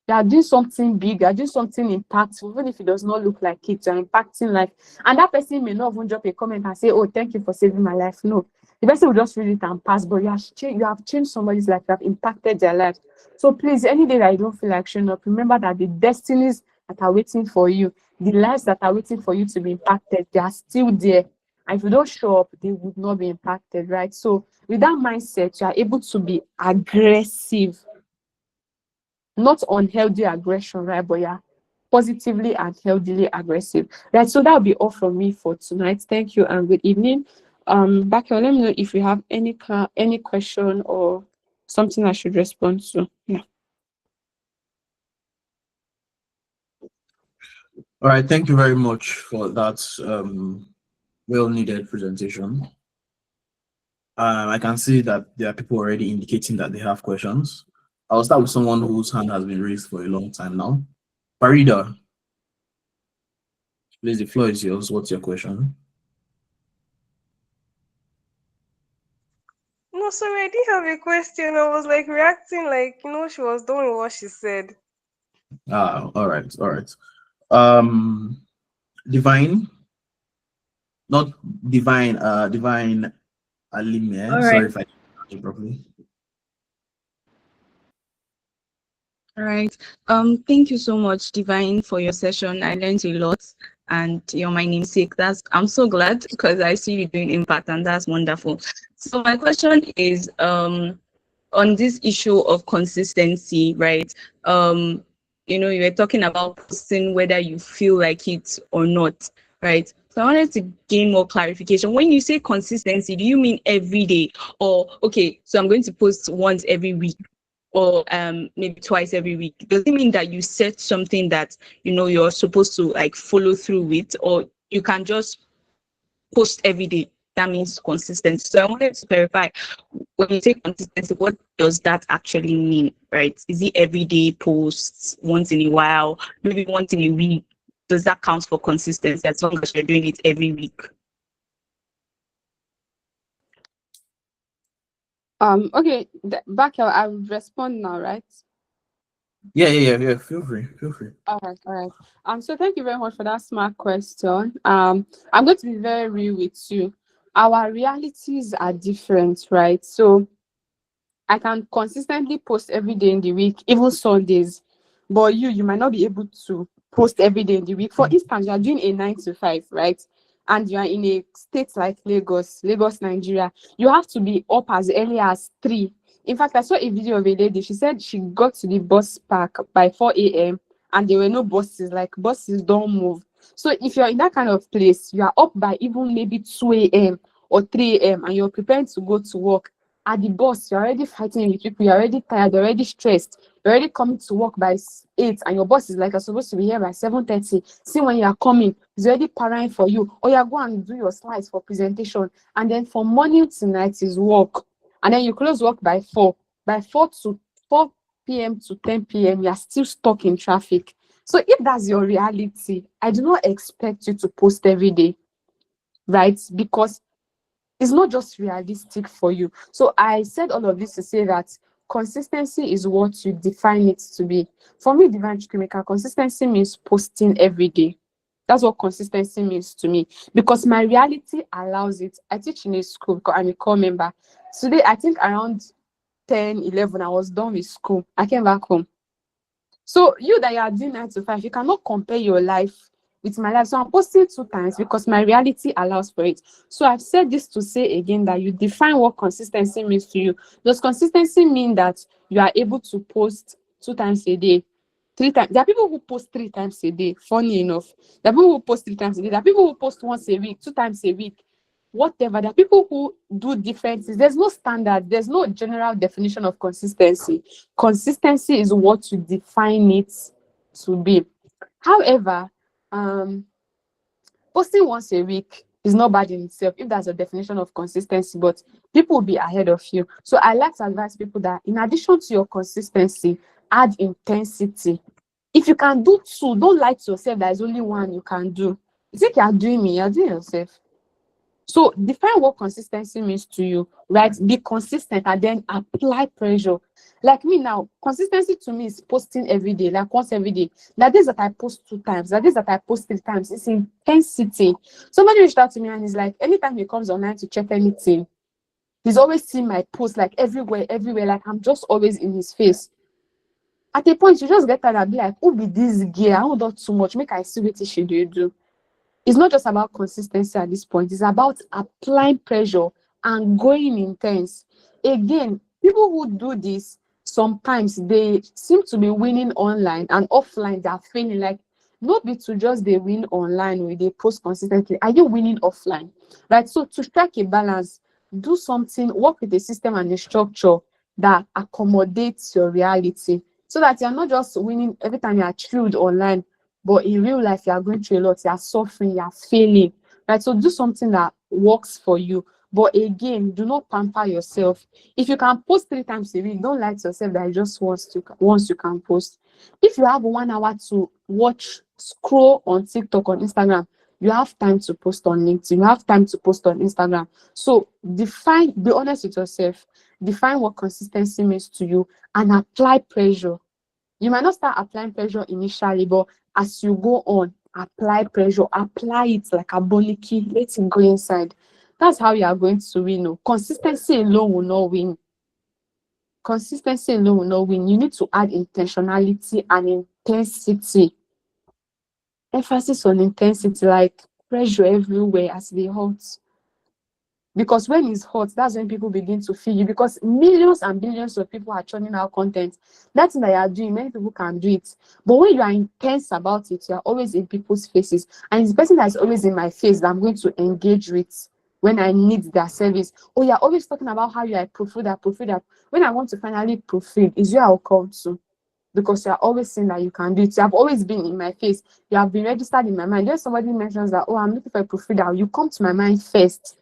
You are doing something big, you are doing something impactful, even if it does not look like it, you're impacting life. And that person may not even drop a comment and say, oh, thank you for saving my life. No, the person will just read it and pass, but you have changed somebody's life, you have impacted their life. So please, any day that you don't feel like showing up, remember that the destinies that are waiting for you, the lives that are waiting for you to be impacted, they are still there. And if you don't show up, they would not be impacted, right? So with that mindset, you are able to be aggressive, not unhealthy aggression, right? But yeah, positively and healthily aggressive, right? So that'll be all from me for tonight. Thank you and good evening. Back let me know if you have any question or something I should respond to. Yeah. All right, thank you very much for that well needed presentation. I can see that there are people already indicating that they have questions. I'll start with someone whose hand has been raised for a long time now. Farida, please, the floor is yours. What's your question? No, sorry, I didn't have a question. I was like reacting like, she was doing what she said. Ah, all right, all right. Um, Divine, not Divine, Divine All Alime. right. Sorry if I didn't pronounce it properly. All right. Thank you so much, Divine, for your session. I learned a lot, and you're my namesake. I'm so glad because I see you doing impact, and that's wonderful. So my question is on this issue of consistency, right? You were talking about posting whether you feel like it or not, right? So I wanted to gain more clarification. When you say consistency, do you mean every day? Or okay, so I'm going to post once every week or maybe twice every week? Does it mean that you set something that you're supposed to like follow through with, or you can just post every day? That means consistency. So I wanted to clarify, when you say consistency, what does that actually mean, right? Is it everyday posts, once in a while, maybe once in a week? Does that count for consistency as long as you're doing it every week? Okay, back I'll respond now, right? Yeah. Feel free, feel free. All right. So thank you very much for that smart question. I'm going to be very real with you. Our realities are different, right? So I can consistently post every day in the week, even Sundays. But you might not be able to post every day in the week. For instance, you are doing a 9 to 5, right? And you are in a state like Lagos, Nigeria. You have to be up as early as 3. In fact, I saw a video of a lady. She said she got to the bus park by 4 a.m. and there were no buses. Like buses don't move. So if you're in that kind of place, you are up by even maybe 2 a.m. or 3 a.m. and you're preparing to go to work. At the bus, you're already fighting with people, you're already tired, you're already stressed, you're already coming to work by 8, and your boss is like, you're supposed to be here by 7:30. See, when you are coming, he's already parrying for you. Or you go and do your slides for presentation. And then from morning to night is work. And then you close work by 4. By 4 p.m. to 10 p.m., you're still stuck in traffic. So if that's your reality, I do not expect you to post every day, right? Because it's not just realistic for you. So I said all of this to say that consistency is what you define it to be. For me, Divine Chikimika, consistency means posting every day. That's what consistency means to me, because my reality allows it. I teach in a school because I'm a core member. Today, I think around 10, 11, I was done with school. I came back home. So you that you are doing 9 to 5, you cannot compare your life with my life. So I'm posting 2 times because my reality allows for it. So I've said this to say again that you define what consistency means to you. Does consistency mean that you are able to post 2 times a day, 3 times? There are people who post 3 times a day, funny enough. There are people who post 3 times a day. There are people who post once a week, 2 times a week, whatever. There are people who do different things. There's no standard, there's no general definition of consistency. Consistency is what you define it to be. However, posting once a week is not bad in itself if that's a definition of consistency, but people will be ahead of you. So I like to advise people that in addition to your consistency, add intensity. If you can do 2, don't lie to yourself that there's only one you can do. You think you are doing me, you're doing yourself. So define what consistency means to you, right? Be consistent and then apply pressure. Like me now, consistency to me is posting every day, like once every day. That days that I post 2 times, that days that I post 3 times, it's intensity. Somebody reached out to me and he's like, anytime he comes online to check anything, he's always seeing my post like everywhere, everywhere. Like I'm just always in his face. At a point, you just get tired and be like, who be this girl? I don't do too much. Make I see what she do. It's not just about consistency at this point. It's about applying pressure and going intense. Again, people who do this, sometimes they seem to be winning online and offline. They are failing. Like, not be to just they win online where they post consistently. Are you winning offline? Right. So to strike a balance, do something, work with a system and a structure that accommodates your reality. So that you're not just winning every time you are chilled online, but in real life, you are going through a lot, you are suffering, you are failing, right? So do something that works for you. But again, do not pamper yourself. If you can post 3 times a week, don't lie to yourself that just once you can post. If you have 1 hour to watch, scroll on TikTok, on Instagram, you have time to post on LinkedIn, you have time to post on Instagram. So be honest with yourself, define what consistency means to you, and apply pressure. You might not start applying pressure initially, but as you go on, apply pressure, apply it like a boniki, let it go inside. That's how you are going to win. Consistency alone will not win. Consistency alone will not win. You need to add intentionality and intensity. Emphasis on intensity, like pressure everywhere as they hot. Because when it's hot, that's when people begin to feel you. Because millions and billions of people are churning out content. That's what you are doing. Many people can do it. But when you are intense about it, you are always in people's faces. And it's the person that is always in my face that I'm going to engage with when I need their service. Oh, you're always talking about how you are that. When I want to finally proofread, is you I'll come to. Because you are always saying that you can do it. You have always been in my face. You have been registered in my mind. Just somebody mentions that, oh, I'm looking for a proofreader. You come to my mind first.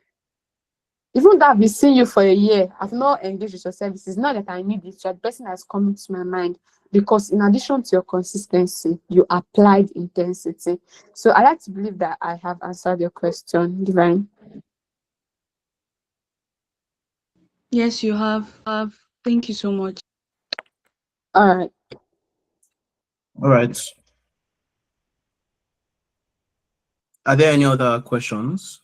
Even though I've been seeing you for a year, I've not engaged with your services. Not that I need it, you're the person that's coming to my mind. Because in addition to your consistency, you applied intensity. So I like to believe that I have answered your question, Divine. Yes, you have. Thank you so much. All right. All right. Are there any other questions?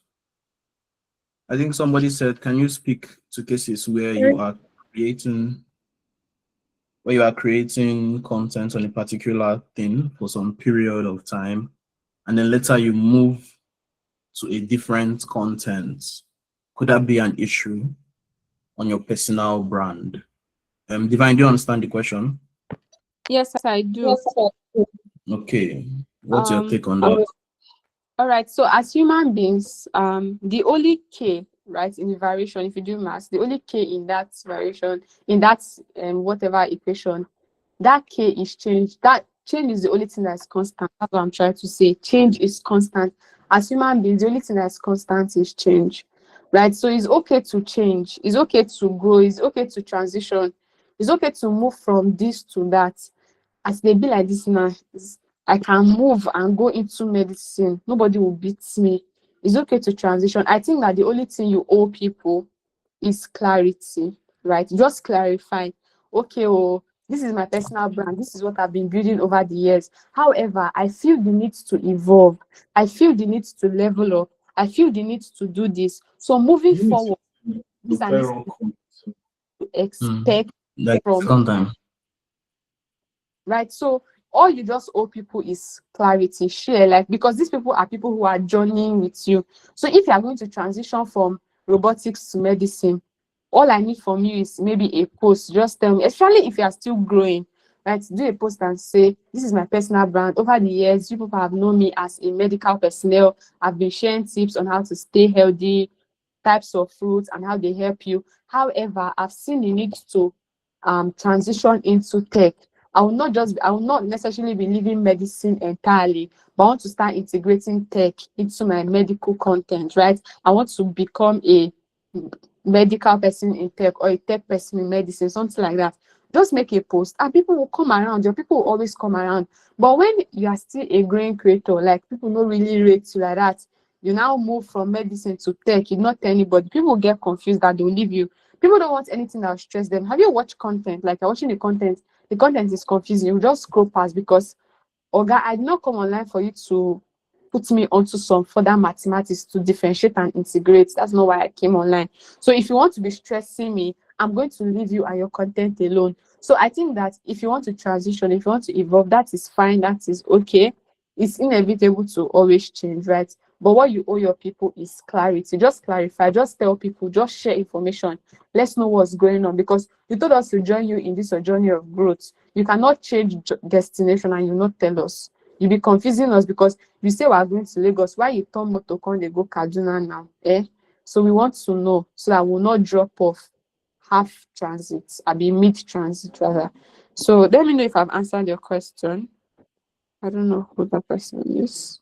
I think somebody said, can you speak to cases where you are creating content on a particular thing for some period of time, and then later you move to a different content? Could that be an issue on your personal brand? Divine, do you understand the question? Yes, I do. Okay. What's your Um, take on that? all right. So as human beings, the only K, right, in the variation, if you do math, the only K in that variation, in that whatever equation, that K is change. That change is the only thing that's constant. That's what I'm trying to say. Change is constant. As human beings, the only thing that's constant is change. Right? So it's okay to change. It's okay to grow. It's okay to transition. It's okay to move from this to that. As they be like this now, I can move and go into medicine. Nobody will beat me. It's okay to transition. I think that the only thing you owe people is clarity, right? Just clarify. Okay, oh, this is my personal brand. This is what I've been building over the years. However, I feel the need to evolve. I feel the need to level up. I feel the need to do this. So moving forward, these are things to expect Like from, sometime. right? So all you just owe people is clarity, share, like, because these people are people who are journeying with you. So if you are going to transition from robotics to medicine, all I need from you is maybe a post. Just tell me, especially if you are still growing, right? Do a post and say, this is my personal brand. Over the years, you people have known me as a medical personnel. I've been sharing tips on how to stay healthy, types of fruits, and how they help you. However, I've seen the need to transition into tech. I will not necessarily be leaving medicine entirely, but I want to start integrating tech into my medical content, right? I want to become a medical person in tech or a tech person in medicine, something like that. Just make a post and people will come around. Your people will always come around. But when you are still a growing creator, like people don't really rate you like that, You now move from medicine to tech, you not tell anybody. People get confused that they'll leave you. People don't want anything that will stress them. Have you watched content? Like you're watching the content is confusing. You just scroll past because Oga, I did not come online for you to put me onto some further mathematics to differentiate and integrate. That's not why I came online. So if you want to be stressing me, I'm going to leave you and your content alone. So I think that if you want to transition, if you want to evolve, that is fine, that is okay. It's inevitable to always change, right? But what you owe your people is clarity. Just clarify, just tell people, just share information. Let's know what's going on, because you told us to join you in this journey of growth. You cannot change destination and you not tell us. You be confusing us because you say we are going to Lagos. Why you turn motor con they go Kaduna now? So we want to know so that we'll not drop off half transit. I be mid transit rather. So let me know if I've answered your question. I don't know who that person is.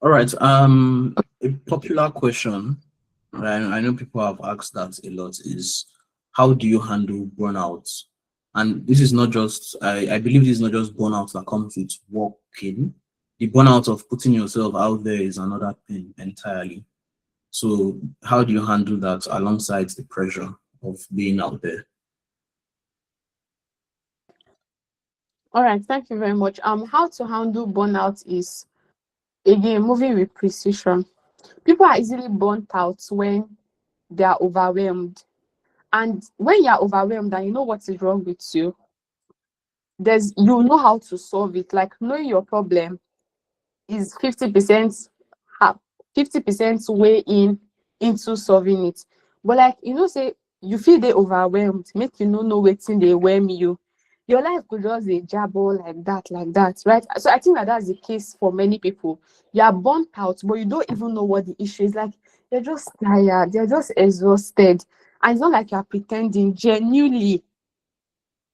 All right. A popular question, I know people have asked that a lot, is how do you handle burnout? And this is not just, I believe this is not just burnout that comes with working. The burnout of putting yourself out there is another thing entirely. So how do you handle that alongside the pressure of being out there? All right, thank you very much. How to handle burnout is, again, moving with precision. People are easily burnt out when they are overwhelmed. And when you are overwhelmed and you know what is wrong with you, you know how to solve it. Like knowing your problem is 50% 50% way into solving it. But like say you feel they overwhelmed, make you know waiting they overwhelm you. Your life could just a jabble like that, right? So I think that's the case for many people. You are burnt out, but you don't even know what the issue is. Like they're just tired, they're just exhausted. And it's not like you're pretending. Genuinely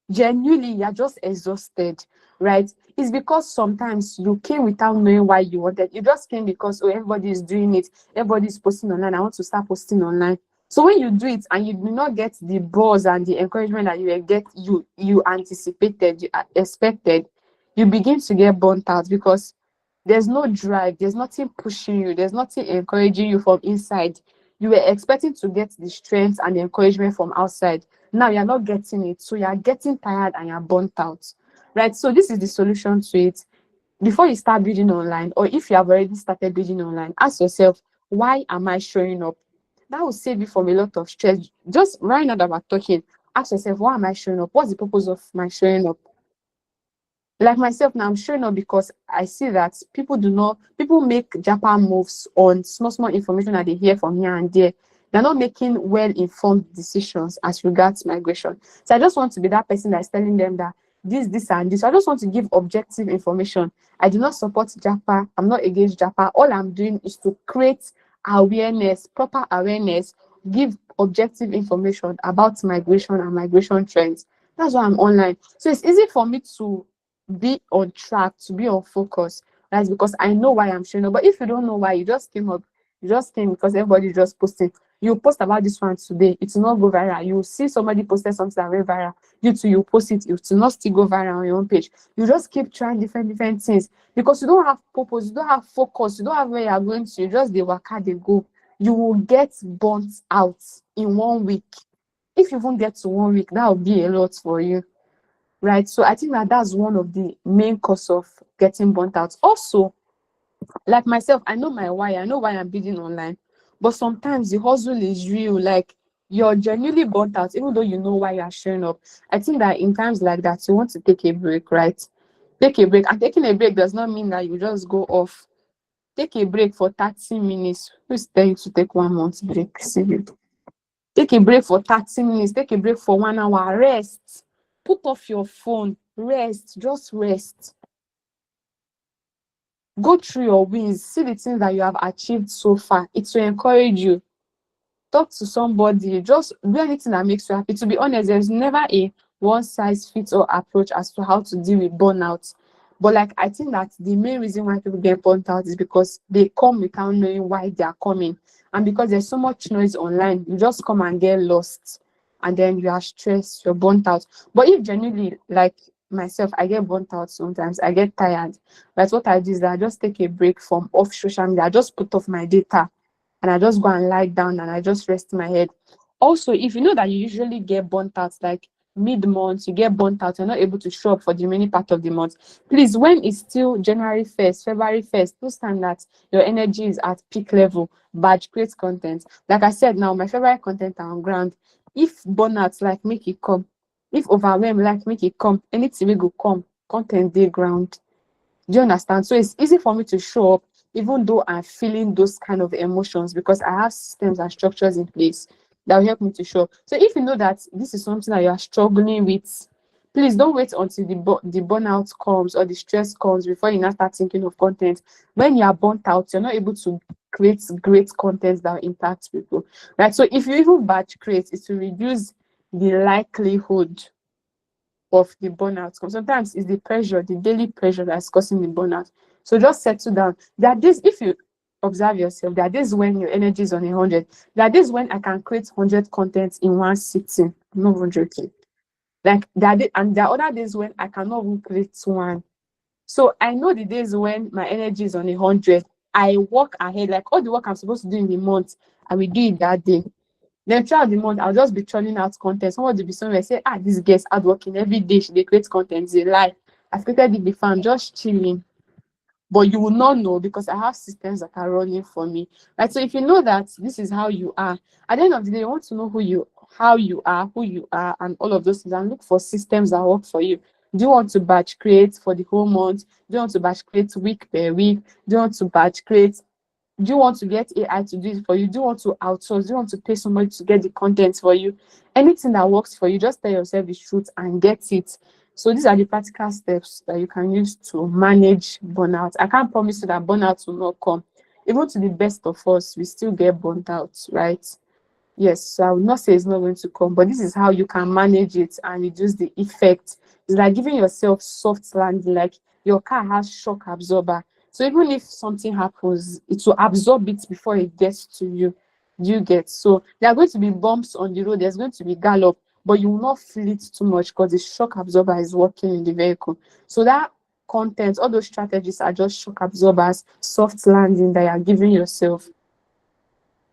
you're just exhausted, right? It's because sometimes you came without knowing why you wanted. You just came because everybody is doing it, everybody is posting online, I want to start posting online. So when you do it and you do not get the buzz and the encouragement that you anticipated, you expected, you begin to get burnt out because there's no drive, there's nothing pushing you, there's nothing encouraging you from inside. You were expecting to get the strength and the encouragement from outside. Now you're not getting it, so you're getting tired and you're burnt out, right? So this is the solution to it. Before you start building online, or if you have already started building online, ask yourself, why am I showing up? That will save you from a lot of stress. Just right now that we're talking, ask yourself, why am I showing up? What's the purpose of my showing up? Like myself now, I'm showing up because I see that people make Japan moves on small information that they hear from here and there. They're not making well-informed decisions as regards migration. So I just want to be that person that's telling them that this, and this. So I just want to give objective information. I do not support Japan. I'm not against Japan. All I'm doing is to create awareness, proper awareness, give objective information about migration and migration trends. That's why I'm online. So it's easy for me to be on track, to be on focus. That's because I know why I'm showing up. But if you don't know why, you just came up, you just came because everybody's just posting. You post about this one today, it will not go viral. You see somebody posted something that went viral, you too, you post it will not still go viral on your own page. You just keep trying different things because you don't have purpose, you don't have focus, you don't have where you're going to. You just the waka they go. You will get burnt out in 1 week. If you even get to 1 week, that will be a lot for you, right? So I think that's one of the main cause of getting burnt out. Also, like myself, I know my why. I know why I'm building online, but sometimes the hustle is real. Like you're genuinely burnt out, even though you know why you're showing up. I think that in times like that, you want to take a break, right? Take a break. And taking a break does not mean that you just go off. Take a break for 30 minutes. Who's telling you to take 1 month break? See you. Take a break for 30 minutes. Take a break for 1 hour. Rest. Put off your phone. Rest. Just rest. Go through your wins. See the things that you have achieved so far. It will encourage you. Talk to somebody. Just do anything that makes you happy. To be honest, there's never a one-size-fits-all approach as to how to deal with burnout. But like I think that the main reason why people get burnt out is because they come without knowing why they are coming. And because there's so much noise online, you just come and get lost. And then you are stressed, you're burnt out. But if genuinely, like myself, I get burnt out sometimes. I get tired. But what I do is that I just take a break from off social media. I just put off my data and I just go and lie down and I just rest my head. Also, if you know that you usually get burnt out, like mid-month, you get burnt out, you're not able to show up for the remaining part of the month. Please, when it's still January 1st, February 1st, those time that your energy is at peak level, batch create content. Like I said, now my favorite content are on ground. If burnout, like make it come. If overwhelm, like make it come. Anything we go come, content day ground. Do you understand? So it's easy for me to show up even though I'm feeling those kind of emotions because I have systems and structures in place that will help me to show up. So if you know that this is something that you are struggling with, please don't wait until the burnout comes or the stress comes before you now start thinking of content. When you are burnt out, you're not able to create great content that will impact people. Right. So if you even batch create, it will reduce the likelihood of the burnout. Sometimes it's the pressure, the daily pressure that's causing the burnout. So just settle down. There are days, if you observe yourself, there are days when your energy is on 100. There are days when I can create 100 contents in one sitting. I'm not even joking. Like and there are other days when I cannot even create one. So I know the days when my energy is on 100. I work ahead, like all the work I'm supposed to do in the month, I will do it that day. Then throughout the month, I'll just be churning out content. Someone will be somewhere say, this girl's hardworking every day. They create content. It's a lie. I've created it before. I'm just chilling. But you will not know because I have systems that are running for me. Right. So if you know that this is how you are, at the end of the day, you want to know how you are, who you are, and all of those things, and look for systems that work for you. Do you want to batch create for the whole month? Do you want to batch create week per week? Do you want to batch create? Do you want to get AI to do it for you? Do you want to outsource? Do you want to pay somebody to get the content for you? Anything that works for you, just tell yourself the truth and get it. So these are the practical steps that you can use to manage burnout. I can't promise you that burnout will not come. Even to the best of us, we still get burnt out, right? Yes, so I will not say it's not going to come, but this is how you can manage it and reduce the effect. It's like giving yourself soft landing, like your car has shock absorber. So even if something happens, it will absorb it before it gets to you. Do you get? So there are going to be bumps on the road, there's going to be gallop, but you will not feel it too much because the shock absorber is working in the vehicle. So that content, all those strategies are just shock absorbers, soft landing that you are giving yourself.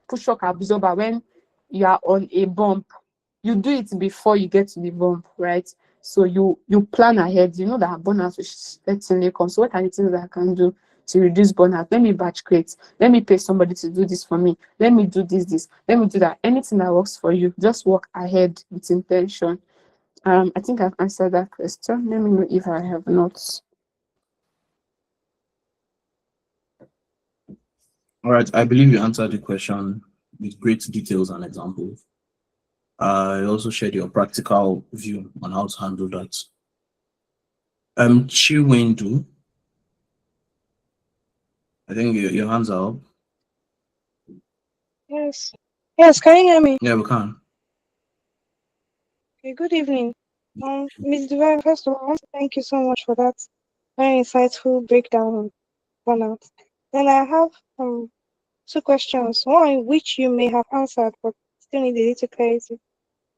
Push shock absorber when you are on a bump, you do it before you get to the bump, right? So you plan ahead. You know that burnout will certainly come. So what are the things that I can do to reduce burnout? Let me batch create. Let me pay somebody to do this for me. Let me do this. Let me do that. Anything that works for you, just work ahead with intention. I think I've answered that question. Let me know if I have not. All right, I believe you answered the question with great details and examples. I also shared your practical view on how to handle that. Chiwendu, I think your hands are up. Yes. Yes, can you hear me? Yeah, we can. Okay, good evening. Ms. Divine, first of all, I want to thank you so much for that very insightful breakdown on burnout. Then I have two questions, one which you may have answered, but still need a little clarity.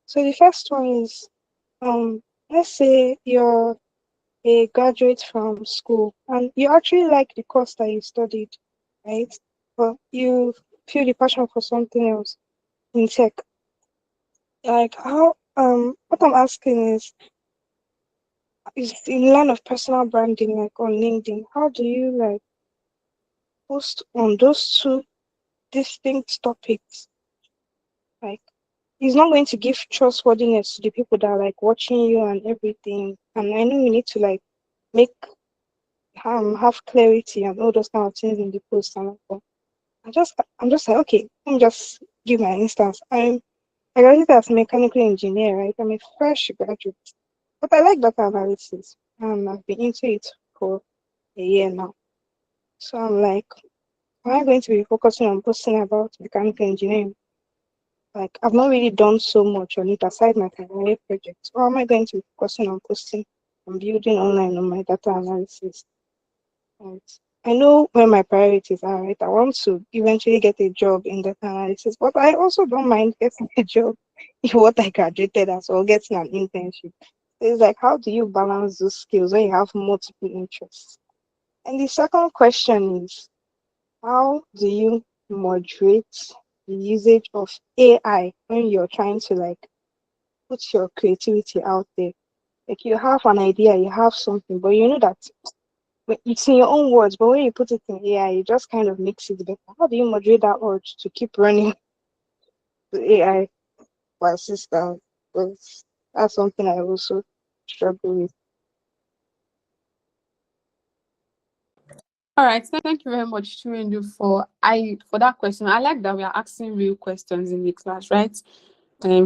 So the first one is, let's say you're a graduate from school and you actually like the course that you studied, right? But you feel the passion for something else in tech. Like how what I'm asking is in the line of personal branding, like on LinkedIn, how do you like post on those two distinct topics? Like it's not going to give trustworthiness to the people that are like watching you and everything. And I know you need to like make have clarity and all those kind of things in the post and all. I'm just like, okay, let me just give my instance. I graduated as a mechanical engineer, right? I'm a fresh graduate. But I like data analysis. I've been into it for a year now. So I'm like, am I going to be focusing on posting about mechanical engineering? Like I've not really done so much on it aside my career projects. Or am I going to be focusing on posting and building online on my data analysis? Right. I know where my priorities are, right? I want to eventually get a job in data analysis, but I also don't mind getting a job in what I graduated as well, getting an internship. It's like, how do you balance those skills when you have multiple interests? And the second question is, how do you moderate the usage of AI when you're trying to like put your creativity out there? Like you have an idea, you have something, but you know that it's in your own words, but when you put it in AI, it just kind of makes it better. How do you moderate that urge to keep running the AI for assistance? Because that's something I also struggle with. All right, thank you very much, Chiwendu, for that question. I like that we are asking real questions in the class, right?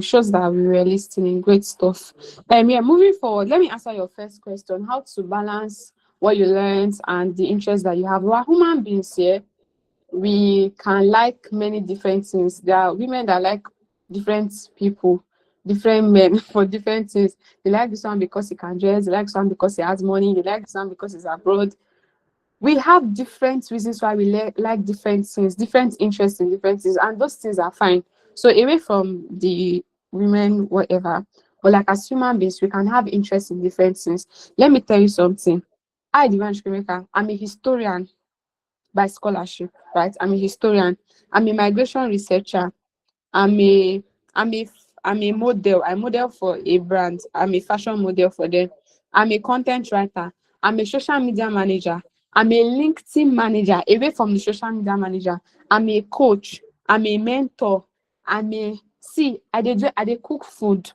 Shows that we were listening. Great stuff. Yeah, moving forward, let me answer your first question: how to balance what you learned and the interest that you have. We are human beings here. We can like many different things. There are women that like different people, different men for different things. They like this one because he can dress. They like this one because he has money. They like this one because he's abroad. We have different reasons why we like different things, different interests in different things, and those things are fine. So away from the women, whatever, but like as human beings, we can have interest in different things. Let me tell you something. I, Divine Shkremeka, I'm a historian by scholarship, right? I'm a historian. I'm a migration researcher. I'm a I'm a I'm a model. I model for a brand. I'm a fashion model for them. I'm a content writer. I'm a social media manager. I'm a LinkedIn manager. Away from the social media manager, I'm a coach. I'm a mentor. I dey cook food.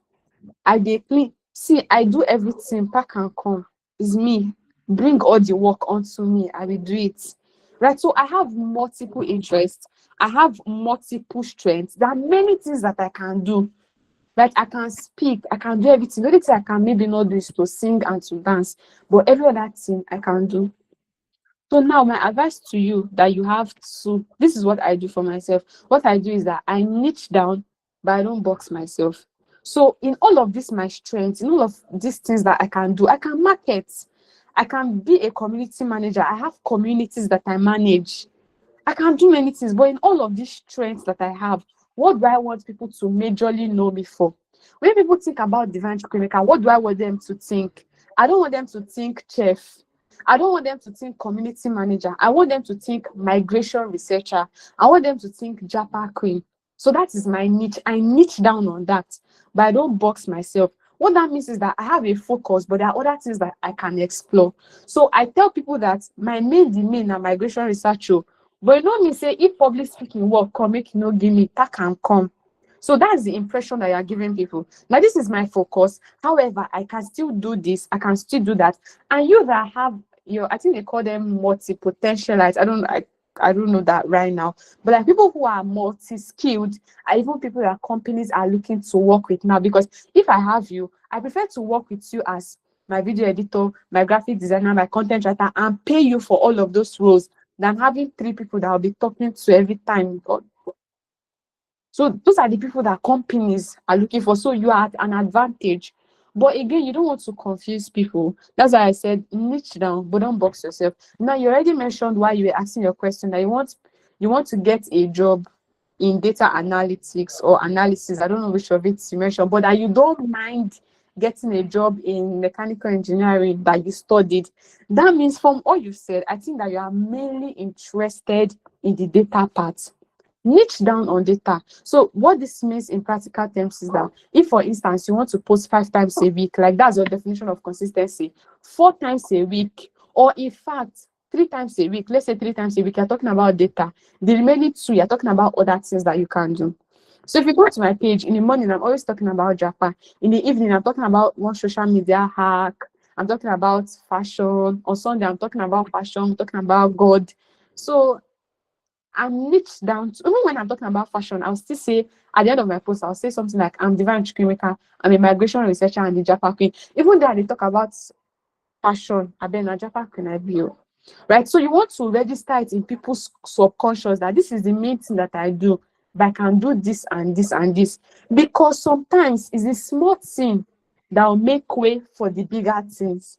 I dey clean. See, I do everything. Pack and come. It's me. Bring all the work onto me. I will do it. Right. So I have multiple interests. I have multiple strengths. There are many things that I can do. Right. I can speak. I can do everything. The only thing I can maybe not do is to sing and to dance. But every other thing I can do. So now my advice to you that you have to, this is what I do for myself. What I do is that I niche down, but I don't box myself. So in all of this, my strengths, in all of these things that I can do, I can market. I can be a community manager. I have communities that I manage. I can do many things, but in all of these strengths that I have, what do I want people to majorly know me for? When people think about Divine Chukwemeka, what do I want them to think? I don't want them to think chef. I don't want them to think community manager. I want them to think migration researcher. I want them to think Japa queen. So that is my niche. I niche down on that, but I don't box myself. What that means is that I have a focus, but there are other things that I can explore. So I tell people that my main domain are migration research. But you know me say if public speaking work come, make you no give me, that can come. So that's the impression that you're giving people. Now this is my focus. However, I can still do this, I can still do that. And you that have your, I think they call them multi-potentialites. I don't know that right now. But like people who are multi-skilled are even people that companies are looking to work with now. Because if I have you, I prefer to work with you as my video editor, my graphic designer, my content writer, and pay you for all of those roles than having three people that I'll be talking to every time. So those are the people that companies are looking for. So you are at an advantage. But again, you don't want to confuse people. That's why I said niche down, but don't box yourself. Now you already mentioned why you were asking your question that you want to get a job in data analytics or analysis. I don't know which of it you mentioned, but that you don't mind getting a job in mechanical engineering that you studied. That means from all you said, I think that you are mainly interested in the data part. Niche down on data. So what this means in practical terms is that if, for instance, you want to post 5 times a week, like that's your definition of consistency, 4 times a week, or in fact 3 times a week, let's say 3 times a week, you're talking about data. The remaining two, you're talking about other things that you can do. So if you go to my page in the morning, I'm always talking about Japan. In the evening, I'm talking about one social media hack. I'm talking about fashion. On Sunday, I'm talking about fashion. I'm talking about God. So I'm niche down to, even when I'm talking about fashion, I'll still say at the end of my post, I'll say something like I'm Divine Chukwemeka, I'm a migration researcher and the Japa Queen. Even though they talk about fashion, I've been a Japa Queen, I view. Right? So you want to register it in people's subconscious that this is the main thing that I do, but I can do this and this and this. Because sometimes it's a small thing that will make way for the bigger things.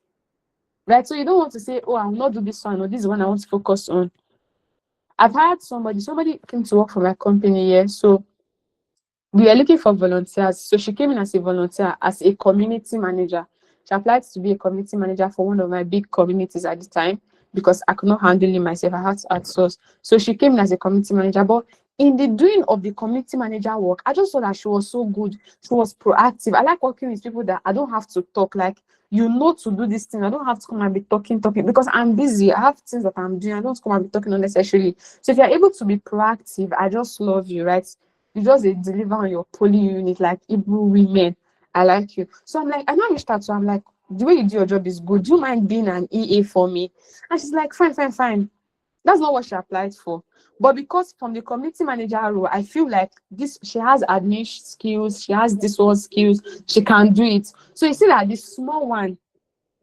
Right? So you don't want to say, oh, I will not do this one, or this is one I want to focus on. I've hired somebody came to work for my company here. So we are looking for volunteers. So she came in as a volunteer, as a community manager. She applied to be a community manager for one of my big communities at the time because I could not handle it myself. I had to outsource. So she came in as a community manager. But in the doing of the community manager work, I just saw that she was so good. She was proactive. I like working with people that I don't have to talk. Like, you know, to do this thing. I don't have to come and be talking because I'm busy. I have things that I'm doing. I don't come and be talking unnecessarily. So if you're able to be proactive, I just love you, right? You just deliver on your poly unit like Hebrew women. I like you. So I'm like, I know you start. So I'm like, the way you do your job is good. Do you mind being an EA for me? And she's like, fine, fine, fine. That's not what she applied for. But because from the community manager role, I feel like this, she has admin skills, she has this one skills, she can do it. So you see that this small one,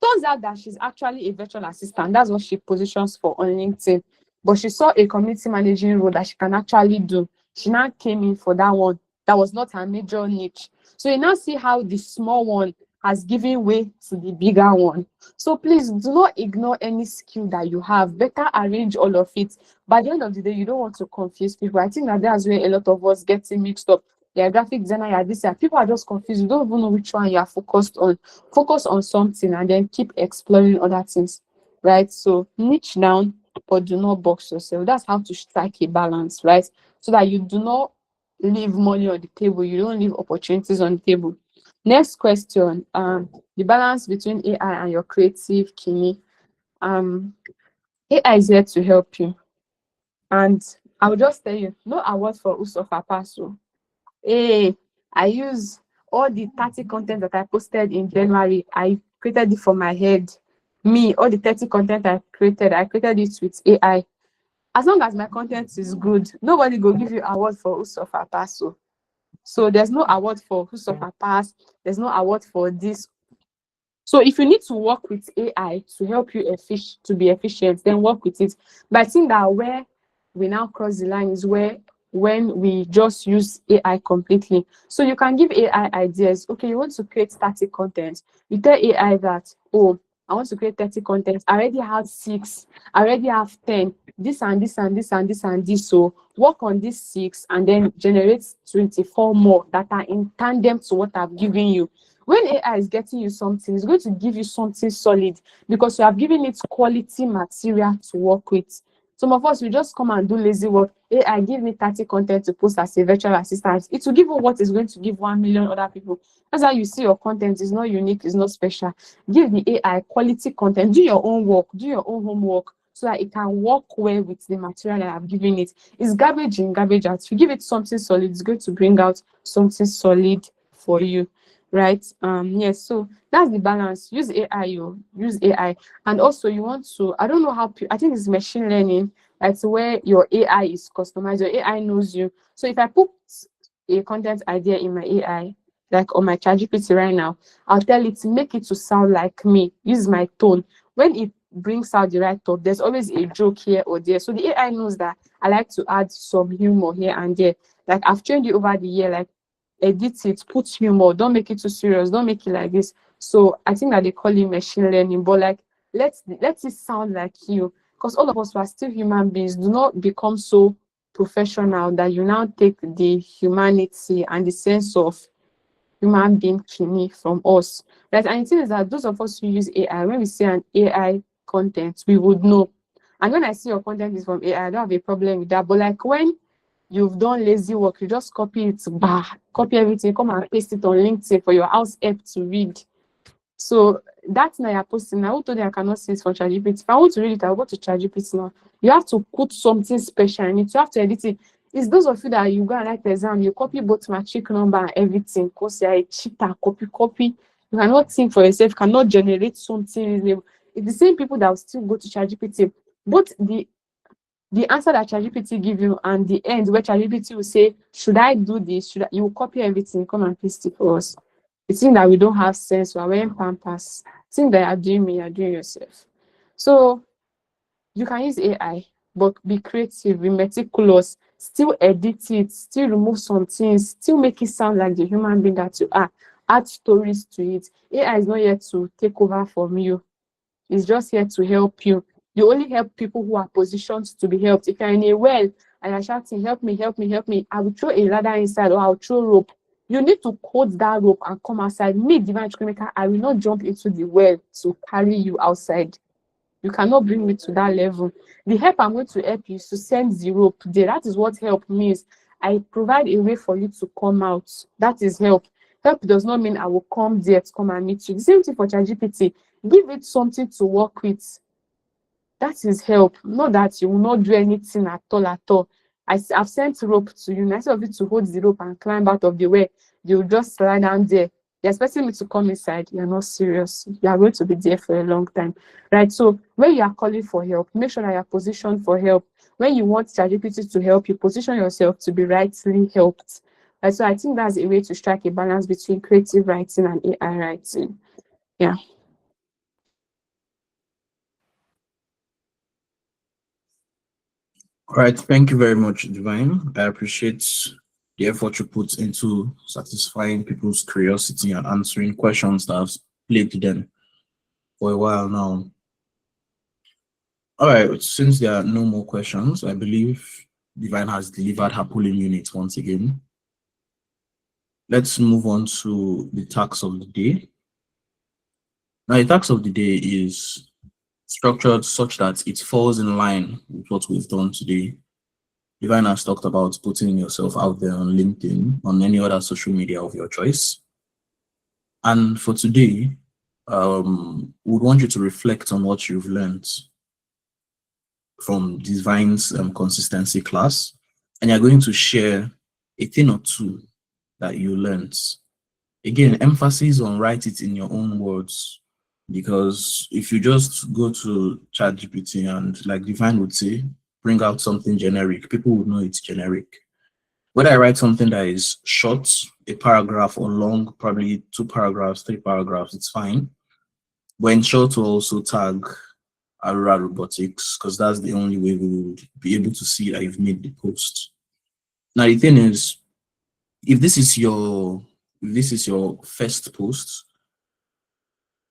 turns out that she's actually a virtual assistant. That's what she positions for on LinkedIn. But she saw a community managing role that she can actually do. She now came in for that one. That was not her major niche. So you now see how the small one has given way to the bigger one. So please do not ignore any skill that you have. Better arrange all of it. By the end of the day, you don't want to confuse people. I think that that's where a lot of us getting mixed up. You're a graphic designer, you're this, people are just confused. You don't even know which one you are focused on. Focus on something and then keep exploring other things, right? So niche down, but do not box yourself. That's how to strike a balance, right? So that you do not leave money on the table, you don't leave opportunities on the table. Next question, the balance between AI and your creative kidney. AI is here to help you, and I will just tell you, no award for who suffer pass. Hey, I use all the 30 content that I posted in January. I created it for my head. Me, all the 30 content I created it with AI. As long as my content is good, nobody will give you award for who suffer pass. So there's no award for who suffer pass. There's no award for this. So if you need to work with AI to help you to be efficient, then work with it. But I think that where we now cross the line is where when we just use AI completely. So you can give AI ideas. Okay, you want to create 30 content. You tell AI that, oh, I want to create 30 content. I already have 6. I already have 10. This and this and this and this and this. So work on these 6 and then generate 24 more that are in tandem to what I've given you. When AI is getting you something, it's going to give you something solid because you have given it quality material to work with. Some of us, we just come and do lazy work. AI, give me 30 content to post as a virtual assistant. It will give you what is going to give 1 million other people. That's how you see your content is not unique, it's not special. Give the AI quality content. Do your own work, do your own homework so that it can work well with the material that I've given it. It's garbage in, garbage out. If you give it something solid, it's going to bring out something solid for you. Right? Yes, so that's the balance. Use AI, use AI. And also you want to, I don't know how, I think it's machine learning. That's where your AI is customized. Your AI knows you. So if I put a content idea in my AI, like on my ChatGPT right now, I'll tell it to make it to sound like me. Use my tone. When it brings out the right thought, there's always a joke here or there. So the AI knows that I like to add some humor here and there. Like I've trained you over the year, like edit it, put humor, don't make it too serious, don't make it like this. So I think that they call it machine learning, but like let it sound like you, because all of us who are still human beings. Do not become so professional that you now take the humanity and the sense of human being kidney from us, right? And the thing is that those of us who use AI, when we see an AI content, we would know. And when I see your content is from AI, I don't have a problem with that. But like when you've done lazy work, you just copy it, copy everything, come and paste it on LinkedIn for your house help to read. So that's now you're posting. I told you I cannot see it from ChatGPT. If I want to read it, I'll go to ChatGPT now. You have to put something special in it. You have to edit it. It's those of you that you go and write the exam, you copy both matric number and everything because you're a cheater, copy. You cannot think for yourself, cannot generate something reasonable. It's the same people that will still go to ChatGPT. But the answer that ChatGPT give you and the end where ChatGPT will say, should I do this? You will copy everything, come and paste it for us. You think that we don't have sense, we are wearing pampers. Think that you're doing me, you're doing yourself. So you can use AI, but be creative, be meticulous, still edit it, still remove some things, still make it sound like the human being that you are. Add stories to it. AI is not here to take over from you. It's just here to help you. You only help people who are positioned to be helped. If you're in a well and you're shouting, help me, help me, help me, I will throw a ladder inside or I'll throw rope. You need to hold that rope and come outside. Me, divine maker, I will not jump into the well to carry you outside. You cannot bring me to that level. The help I'm going to help you is to send the rope there. That is what help means. I provide a way for you to come out. That is help. Help does not mean I will come there to come and meet you. The same thing for ChatGPT. Give it something to work with. That is help. Not that you will not do anything at all at all. I've sent rope to you. Instead of you to hold the rope and climb out of the way, you just slide down there. You're expecting me to come inside. You're not serious. You are going to be there for a long time. Right? So when you are calling for help, make sure that you're positioned for help. When you want ChatGPT to help you, position yourself to be rightly helped. Right? So I think that's a way to strike a balance between creative writing and AI writing. Yeah. All right, thank you very much, Divine. I appreciate the effort you put into satisfying people's curiosity and answering questions that have plagued them for a while now. All right, since there are no more questions, I believe Divine has delivered her polling unit once again. Let's move on to the task of the day. Now, the task of the day is structured such that it falls in line with what we've done today. Divine has talked about putting yourself out there on LinkedIn, on any other social media of your choice. And for today, we would want you to reflect on what you've learned from Divine's consistency class. And you're going to share a thing or two that you learned. Again, emphasis on write it in your own words. Because if you just go to ChatGPT and, like Divine would say, bring out something generic, people would know it's generic. Whether I write something that is short, a paragraph, or long, probably 2 paragraphs, 3 paragraphs, it's fine. But ensure to also tag Aurora Robotics, because that's the only way we would be able to see that you've made the post. Now the thing is, if this is your first post,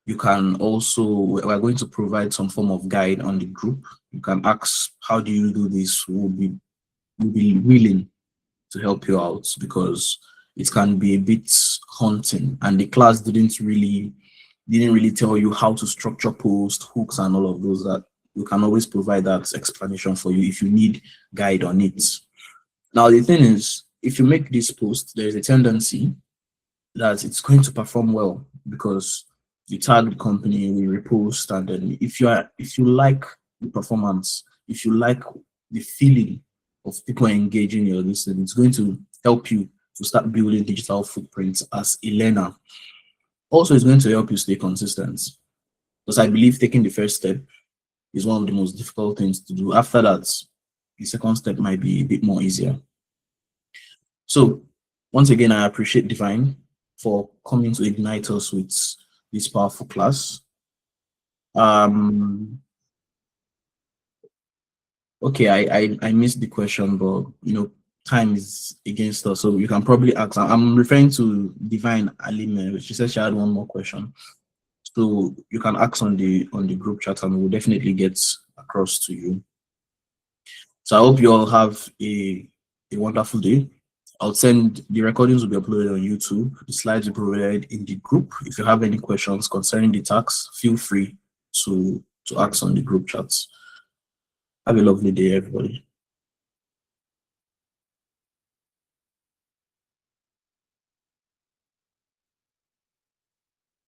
you can also, we're going to provide some form of guide on the group. You can ask, how do you do this? We'll be willing to help you out, because it can be a bit haunting, and the class didn't really tell you how to structure posts, hooks, and all of those. That we can always provide that explanation for you if you need guide on it. Now the thing is, if you make this post, there's a tendency that it's going to perform well, because you tag the company, we repost, and then if you like the performance, if you like the feeling of people engaging your listening, it's going to help you to start building digital footprints as a learner. Also, it's going to help you stay consistent, because I believe taking the first step is one of the most difficult things to do. After that, the second step might be a bit more easier. So once again, I appreciate Divine for coming to ignite us with this powerful class. Okay, I missed the question, but time is against us, so you can probably ask. I'm referring to Divine Alime. She said she had one more question, so you can ask on the group chat, and we'll definitely get across to you. So I hope you all have a wonderful day. I'll send the recordings will be uploaded on YouTube. The slides will be provided in the group. If you have any questions concerning the tax, feel free to ask on the group chats. Have a lovely day, everybody.